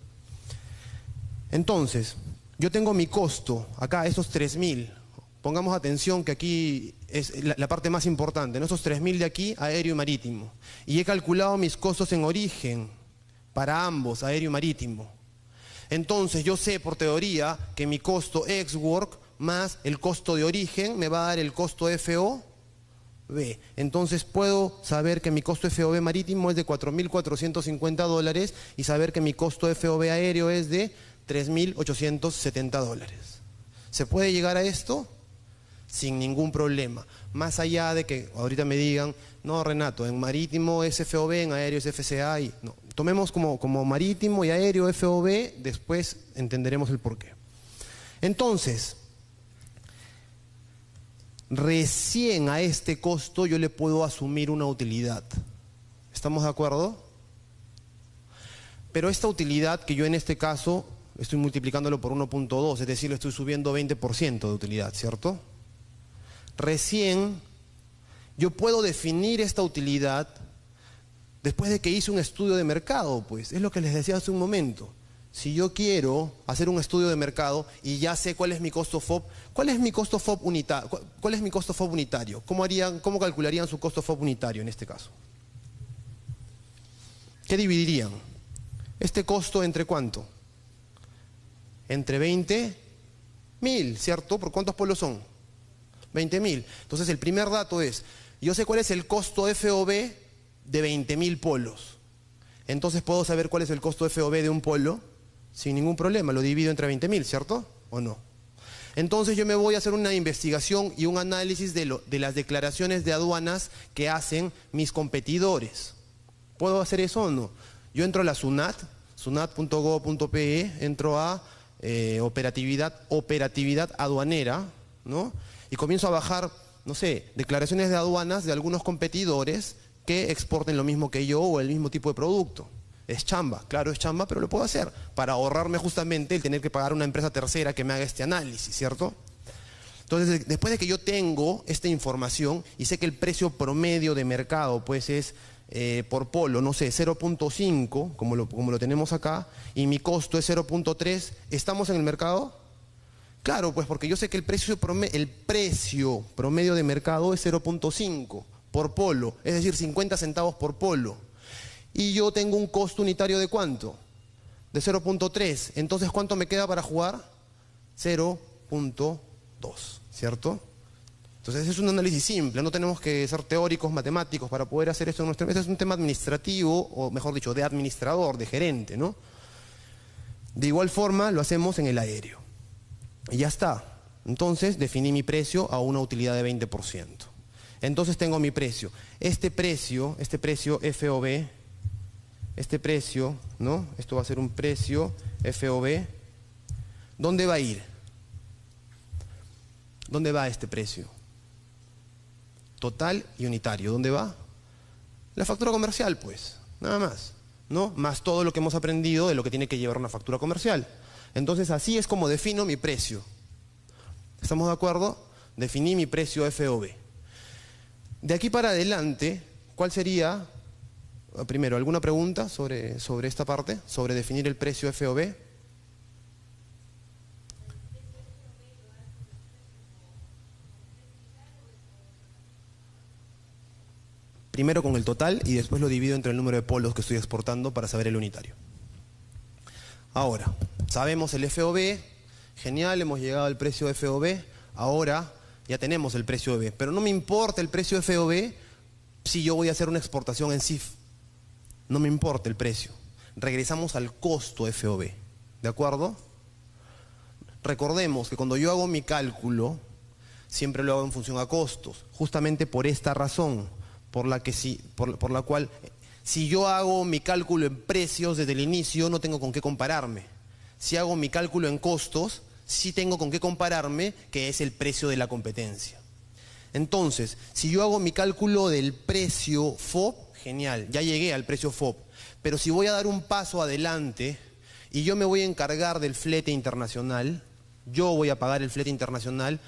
Entonces, yo tengo mi costo, acá, esos 3.000. Pongamos atención que aquí es la parte más importante, ¿no? Esos 3.000 de aquí, aéreo y marítimo. Y he calculado mis costos en origen para ambos, aéreo y marítimo. Entonces yo sé por teoría que mi costo ex-work más el costo de origen me va a dar el costo FOB. Entonces puedo saber que mi costo FOB marítimo es de $4.450 y saber que mi costo FOB aéreo es de $3.870. ¿Se puede llegar a esto? Sin ningún problema. Más allá de que ahorita me digan, no, Renato, en marítimo es FOB, en aéreo es FCA. No. Tomemos como marítimo y aéreo FOB, después entenderemos el porqué. Entonces, recién a este costo yo le puedo asumir una utilidad. ¿Estamos de acuerdo? Pero esta utilidad que yo en este caso estoy multiplicándolo por 1.2, es decir, le estoy subiendo 20% de utilidad, ¿cierto? Recién yo puedo definir esta utilidad después de que hice un estudio de mercado, pues, es lo que les decía hace un momento. Si yo quiero hacer un estudio de mercado y ya sé cuál es mi costo FOB, ¿cuál es mi costo FOB unitario? ¿Cuál es mi costo FOB unitario? ¿Cómo calcularían su costo FOB unitario en este caso? ¿Qué dividirían? ¿Este costo entre cuánto? Entre 20.000, ¿cierto? ¿Por cuántos polos son? 20.000. Entonces el primer dato es, yo sé cuál es el costo FOB de 20.000 polos. Entonces puedo saber cuál es el costo FOB de un polo sin ningún problema, lo divido entre 20.000, ¿cierto? ¿O no? Entonces yo me voy a hacer una investigación y un análisis de las declaraciones de aduanas que hacen mis competidores. ¿Puedo hacer eso o no? Yo entro a la SUNAT, sunat.gov.pe, entro a operatividad aduanera, ¿no? Y comienzo a bajar, no sé, declaraciones de aduanas de algunos competidores que exporten lo mismo que yo o el mismo tipo de producto. Es chamba, claro, es chamba, pero lo puedo hacer para ahorrarme justamente el tener que pagar a una empresa tercera que me haga este análisis, ¿cierto? Entonces, después de que yo tengo esta información y sé que el precio promedio de mercado pues es por polo, no sé, 0.5, como lo tenemos acá, y mi costo es 0.3, ¿estamos en el mercado? Claro, pues porque yo sé que el precio promedio de mercado es 0.5 por polo, es decir, 50 centavos por polo. Y yo tengo un costo unitario ¿de cuánto? De 0.3. Entonces, ¿cuánto me queda para jugar? 0.2, ¿cierto? Entonces, es un análisis simple, no tenemos que ser teóricos, matemáticos para poder hacer esto en nuestra empresa. Es un tema administrativo, o mejor dicho, de administrador, de gerente, ¿no? De igual forma, lo hacemos en el aéreo. Y ya está. Entonces, definí mi precio a una utilidad de 20%. Entonces, tengo mi precio. Este precio FOB, este precio, ¿no? Esto va a ser un precio FOB. ¿Dónde va a ir? ¿Dónde va este precio? Total y unitario. ¿Dónde va? La factura comercial, pues. Nada más, ¿no? Más todo lo que hemos aprendido de lo que tiene que llevar una factura comercial. Entonces, así es como defino mi precio. ¿Estamos de acuerdo? Definí mi precio FOB. De aquí para adelante, ¿cuál sería? Primero, ¿alguna pregunta sobre esta parte? Sobre definir el precio FOB. Primero con el total y después lo divido entre el número de polos que estoy exportando para saber el unitario. Ahora, sabemos el FOB, genial, hemos llegado al precio FOB, ahora ya tenemos el precio B, pero no me importa el precio FOB si yo voy a hacer una exportación en CIF. No me importa el precio. Regresamos al costo FOB, ¿de acuerdo? Recordemos que cuando yo hago mi cálculo, siempre lo hago en función a costos, justamente por esta razón, por la cual si yo hago mi cálculo en precios desde el inicio, no tengo con qué compararme. Si hago mi cálculo en costos, sí tengo con qué compararme, que es el precio de la competencia. Entonces, si yo hago mi cálculo del precio FOB, genial, ya llegué al precio FOB. Pero si voy a dar un paso adelante y yo me voy a encargar del flete internacional, yo voy a pagar el flete internacional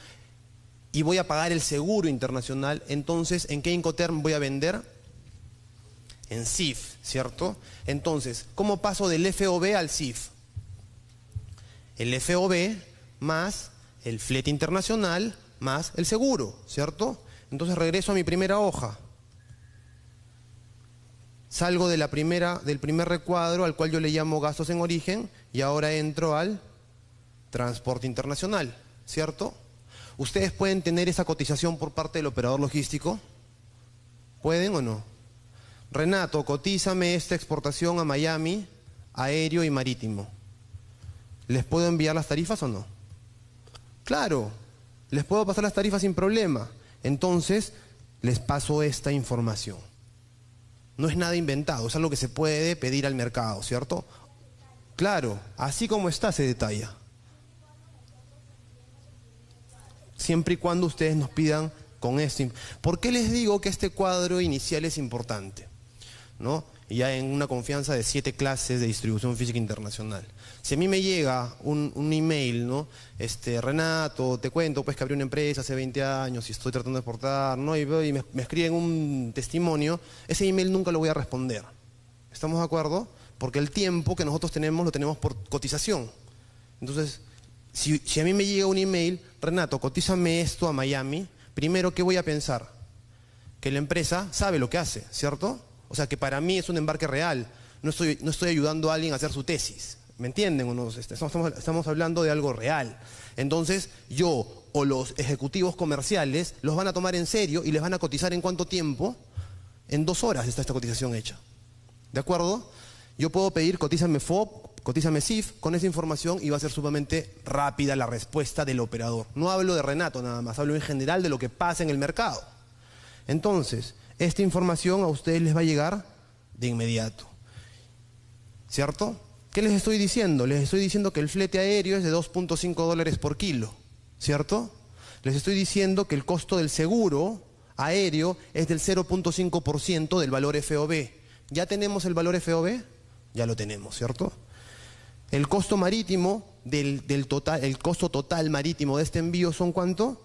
y voy a pagar el seguro internacional, entonces, ¿en qué Incoterm voy a vender? En CIF, ¿cierto? Entonces, ¿cómo paso del FOB al CIF? El FOB más el flete internacional más el seguro, ¿cierto? Entonces regreso a mi primera hoja. Salgo de del primer recuadro al cual yo le llamo gastos en origen y ahora entro al transporte internacional, ¿cierto? ¿Ustedes pueden tener esa cotización por parte del operador logístico? ¿Pueden o no? Renato, cotízame esta exportación a Miami, aéreo y marítimo. ¿Les puedo enviar las tarifas o no? Claro, les puedo pasar las tarifas sin problema. Entonces, les paso esta información. No es nada inventado, es algo que se puede pedir al mercado, ¿cierto? Claro, así como está se detalla. Siempre y cuando ustedes nos pidan con esto. ¿Por qué les digo que este cuadro inicial es importante? ¿No? Ya en una confianza de 7 clases de distribución física internacional. Si a mí me llega un email, ¿no? Renato, te cuento pues que abrí una empresa hace 20 años y estoy tratando de exportar, ¿no? Y me escriben un testimonio, ese email nunca lo voy a responder. ¿Estamos de acuerdo? Porque el tiempo que nosotros tenemos lo tenemos por cotización. Entonces, si a mí me llega un email, Renato, cotízame esto a Miami, primero, ¿qué voy a pensar? Que la empresa sabe lo que hace, ¿cierto? O sea, que para mí es un embarque real. No estoy ayudando a alguien a hacer su tesis. ¿Me entienden o no? Estamos hablando de algo real. Entonces, yo o los ejecutivos comerciales los van a tomar en serio y les van a cotizar ¿en cuánto tiempo? En 2 horas está esta cotización hecha. ¿De acuerdo? Yo puedo pedir cotízame FOB, cotízame CIF, con esa información y va a ser sumamente rápida la respuesta del operador. No hablo de Renato nada más, hablo en general de lo que pasa en el mercado. Entonces, esta información a ustedes les va a llegar de inmediato. ¿Cierto? ¿Qué les estoy diciendo? Les estoy diciendo que el flete aéreo es de $2.5 por kilo. ¿Cierto? Les estoy diciendo que el costo del seguro aéreo es del 0.5% del valor FOB. ¿Ya tenemos el valor FOB? Ya lo tenemos, ¿cierto? El costo marítimo del total, el costo total marítimo de este envío son ¿cuánto?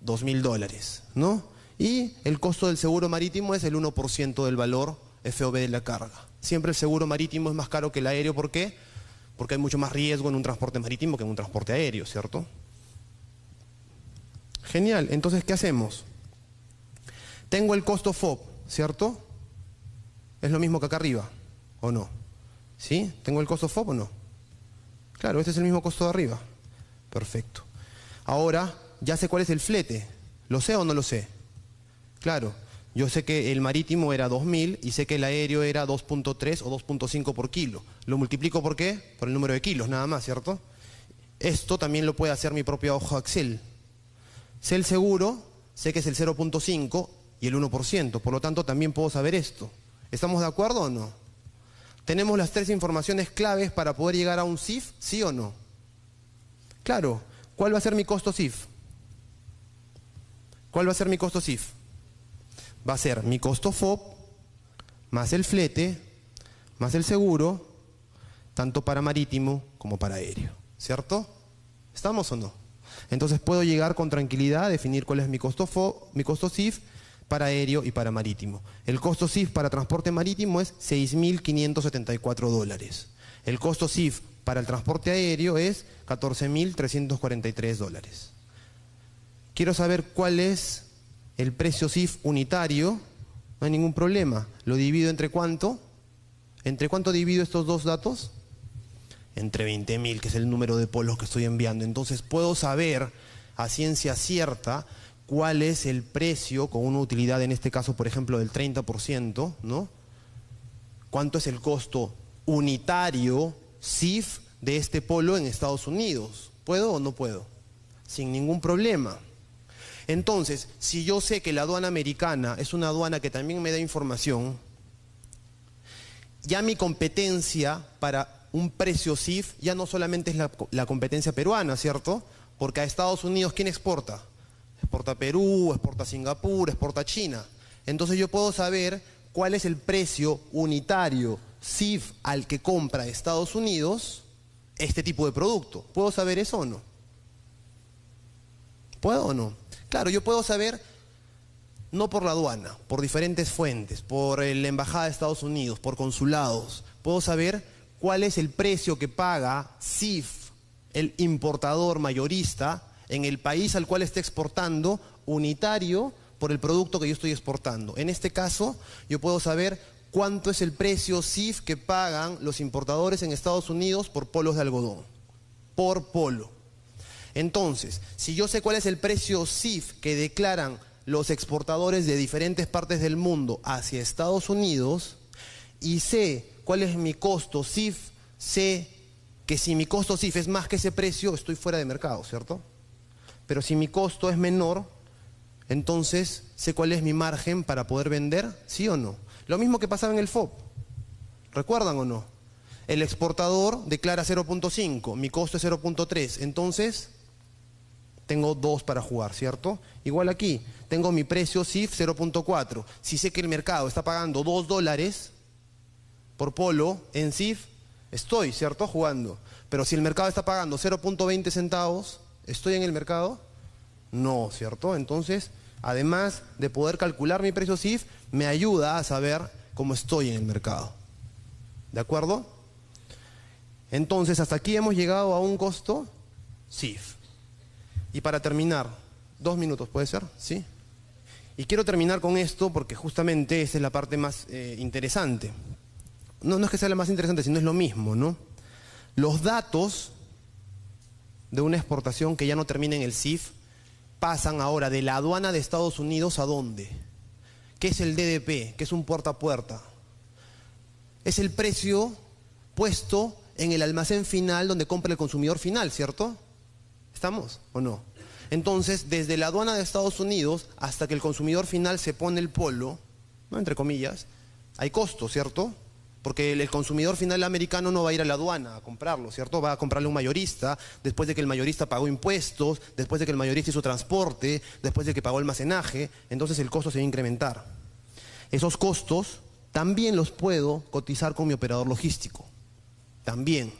$2.000, ¿no? Y el costo del seguro marítimo es el 1% del valor FOB de la carga. Siempre el seguro marítimo es más caro que el aéreo, ¿por qué? Porque hay mucho más riesgo en un transporte marítimo que en un transporte aéreo, ¿cierto? Genial, entonces, ¿qué hacemos? Tengo el costo FOB, ¿cierto? ¿Es lo mismo que acá arriba? ¿O no? ¿Sí? ¿Tengo el costo FOB o no? Claro, este es el mismo costo de arriba. Perfecto. Ahora, ya sé cuál es el flete. ¿Lo sé o no lo sé? Claro, yo sé que el marítimo era 2.000 y sé que el aéreo era 2.3 o 2.5 por kilo. ¿Lo multiplico por qué? Por el número de kilos, nada más, ¿cierto? Esto también lo puede hacer mi propia hoja Excel. Sé el seguro, sé que es el 0.5 y el 1%, por lo tanto también puedo saber esto. ¿Estamos de acuerdo o no? ¿Tenemos las tres informaciones claves para poder llegar a un CIF, sí o no? Claro, ¿cuál va a ser mi costo CIF? ¿Cuál va a ser mi costo CIF? Va a ser mi costo FOB, más el flete, más el seguro, tanto para marítimo como para aéreo, ¿cierto? ¿Estamos o no? Entonces puedo llegar con tranquilidad a definir cuál es mi costo FOB, mi costo CIF para aéreo y para marítimo. El costo CIF para transporte marítimo es $6.574. El costo CIF para el transporte aéreo es $14.343. Quiero saber cuál es el precio CIF unitario. No hay ningún problema. ¿Lo divido entre cuánto? ¿Entre cuánto divido estos dos datos? Entre 20.000, que es el número de polos que estoy enviando. Entonces puedo saber a ciencia cierta cuál es el precio con una utilidad, en este caso, por ejemplo, del 30%, ¿no? ¿Cuánto es el costo unitario CIF de este polo en Estados Unidos? ¿Puedo o no puedo? Sin ningún problema. Entonces, si yo sé que la aduana americana es una aduana que también me da información, ya mi competencia para un precio CIF ya no solamente es la competencia peruana, ¿cierto? Porque a Estados Unidos, ¿quién exporta? Exporta a Perú, exporta a Singapur, exporta a China. Entonces yo puedo saber cuál es el precio unitario CIF al que compra Estados Unidos este tipo de producto. ¿Puedo saber eso o no? ¿Puedo o no? Claro, yo puedo saber, no por la aduana, por diferentes fuentes, por la embajada de Estados Unidos, por consulados. Puedo saber cuál es el precio que paga CIF, el importador mayorista, en el país al cual está exportando, unitario, por el producto que yo estoy exportando. En este caso, yo puedo saber cuánto es el precio CIF que pagan los importadores en Estados Unidos por polos de algodón. Por polo. Entonces, si yo sé cuál es el precio CIF que declaran los exportadores de diferentes partes del mundo hacia Estados Unidos, y sé cuál es mi costo CIF, sé que si mi costo CIF es más que ese precio, estoy fuera de mercado, ¿cierto? Pero si mi costo es menor, entonces sé cuál es mi margen para poder vender, ¿sí o no? Lo mismo que pasaba en el FOB. ¿Recuerdan o no? El exportador declara 0.5, mi costo es 0.3, entonces tengo 2 para jugar, ¿cierto? Igual aquí, tengo mi precio CIF 0.4. Si sé que el mercado está pagando $2 por polo en CIF, estoy, ¿cierto? Jugando. Pero si el mercado está pagando 0.20 centavos, ¿estoy en el mercado? No, ¿cierto? Entonces, además de poder calcular mi precio CIF, me ayuda a saber cómo estoy en el mercado. ¿De acuerdo? Entonces, hasta aquí hemos llegado a un costo CIF. Y para terminar, 2 minutos, ¿puede ser? ¿Sí? Y quiero terminar con esto porque justamente esa es la parte más interesante. No es que sea la más interesante, sino es lo mismo, ¿no? Los datos de una exportación que ya no termina en el CIF pasan ahora de la aduana de Estados Unidos ¿a dónde? ¿Qué es el DDP? ¿Qué es un puerta a puerta? Es el precio puesto en el almacén final donde compra el consumidor final, ¿cierto? ¿Estamos o no? Entonces, desde la aduana de Estados Unidos hasta que el consumidor final se pone el polo, ¿no? Entre comillas, hay costo, ¿cierto? Porque el consumidor final americano no va a ir a la aduana a comprarlo, ¿cierto? Va a comprarle a un mayorista, después de que el mayorista pagó impuestos, después de que el mayorista hizo transporte, después de que pagó almacenaje, entonces el costo se va a incrementar. Esos costos también los puedo cotizar con mi operador logístico. También.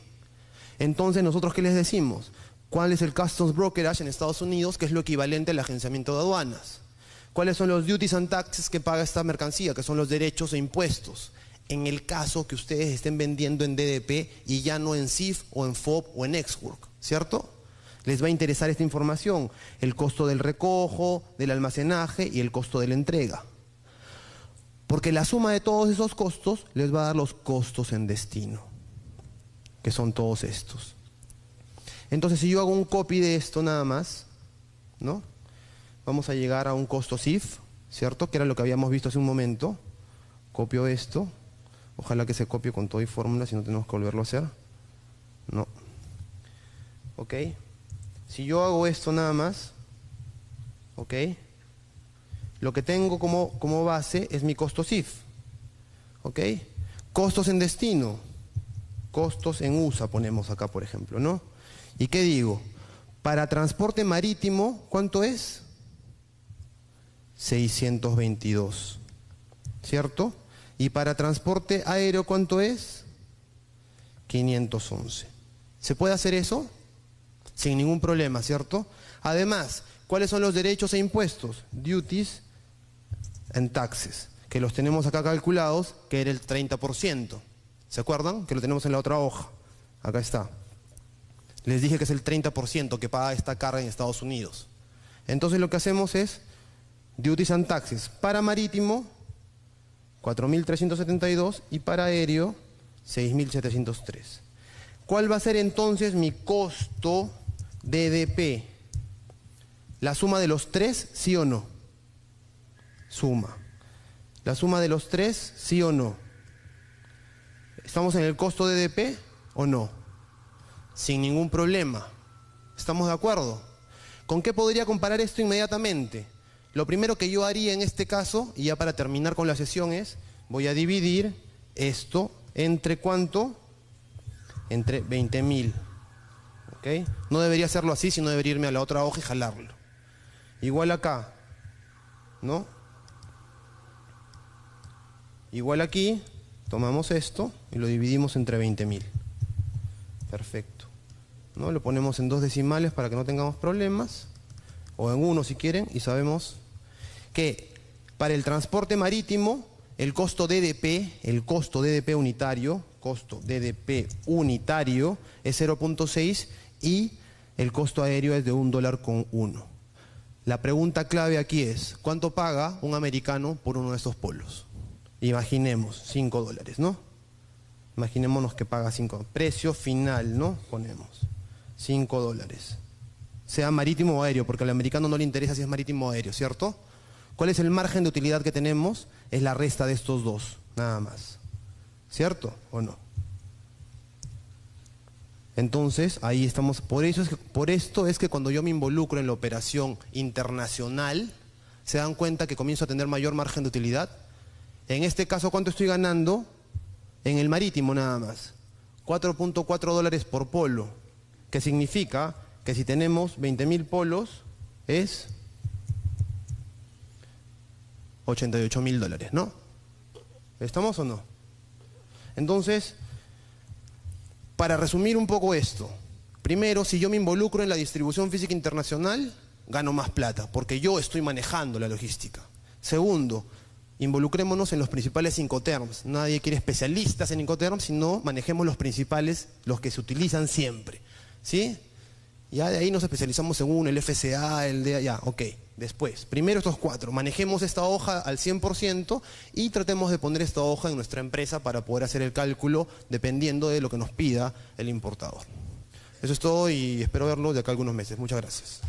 Entonces, ¿nosotros qué les decimos? ¿Cuál es el Customs Brokerage en Estados Unidos, que es lo equivalente al agenciamiento de aduanas? ¿Cuáles son los duties and taxes que paga esta mercancía, que son los derechos e impuestos? En el caso que ustedes estén vendiendo en DDP y ya no en CIF o en FOB o en Ex-Work, ¿cierto? Les va a interesar esta información, el costo del recojo, del almacenaje y el costo de la entrega. Porque la suma de todos esos costos les va a dar los costos en destino, que son todos estos. Entonces, si yo hago un copy de esto nada más, ¿no? Vamos a llegar a un costo CIF, ¿cierto? Que era lo que habíamos visto hace un momento. Copio esto. Ojalá que se copie con todo y fórmula, si no tenemos que volverlo a hacer. No. ¿Ok? Si yo hago esto nada más, ¿ok? Lo que tengo como base es mi costo CIF. ¿Ok? Costos en destino. Costos en USA ponemos acá, por ejemplo, ¿no? ¿Y qué digo? Para transporte marítimo, ¿cuánto es? 622, ¿cierto? Y para transporte aéreo, ¿cuánto es? 511. ¿Se puede hacer eso? Sin ningún problema, ¿cierto? Además, ¿cuáles son los derechos e impuestos? Duties and taxes, que los tenemos acá calculados, que era el 30%. ¿Se acuerdan? Que lo tenemos en la otra hoja. Acá está. Les dije que es el 30% que paga esta carga en Estados Unidos. Entonces lo que hacemos es duties and taxes. Para marítimo, 4.372 y para aéreo, 6.703. ¿Cuál va a ser entonces mi costo DDP? ¿La suma de los tres, sí o no? Suma. ¿La suma de los tres, sí o no? ¿Estamos en el costo DDP o no? Sin ningún problema. ¿Estamos de acuerdo? ¿Con qué podría comparar esto inmediatamente? Lo primero que yo haría en este caso, y ya para terminar con la sesión, es voy a dividir esto entre ¿cuánto? Entre 20.000. ¿Ok? No debería hacerlo así, sino debería irme a la otra hoja y jalarlo. Igual acá, ¿no? Igual aquí, tomamos esto y lo dividimos entre 20.000. Perfecto. ¿No? Lo ponemos en 2 decimales para que no tengamos problemas, o en 1 si quieren, y sabemos que para el transporte marítimo, el costo DDP unitario, es 0.6 y el costo aéreo es de $1.1. La pregunta clave aquí es, ¿cuánto paga un americano por uno de estos polos? Imaginemos, $5, ¿no? Imaginémonos que paga 5. Precio final, ¿no? Ponemos $5. Sea marítimo o aéreo, porque al americano no le interesa si es marítimo o aéreo, ¿cierto? ¿Cuál es el margen de utilidad que tenemos? Es la resta de estos dos, nada más. ¿Cierto o no? Entonces, ahí estamos. Por esto es que cuando yo me involucro en la operación internacional, se dan cuenta que comienzo a tener mayor margen de utilidad. En este caso, ¿cuánto estoy ganando? En el marítimo nada más. $4.4 por polo. Que significa que si tenemos 20.000 polos, es $88.000, ¿no? ¿Estamos o no? Entonces, para resumir un poco esto, primero, si yo me involucro en la distribución física internacional, gano más plata, porque yo estoy manejando la logística. Segundo, involucrémonos en los principales Incoterms. Nadie quiere especialistas en Incoterms, sino manejemos los principales, los que se utilizan siempre. ¿Sí? Ya de ahí nos especializamos en uno, el FCA, el DA, ya, ok. Después, primero estos 4, manejemos esta hoja al 100% y tratemos de poner esta hoja en nuestra empresa para poder hacer el cálculo dependiendo de lo que nos pida el importador. Eso es todo y espero verlo de acá a algunos meses. Muchas gracias.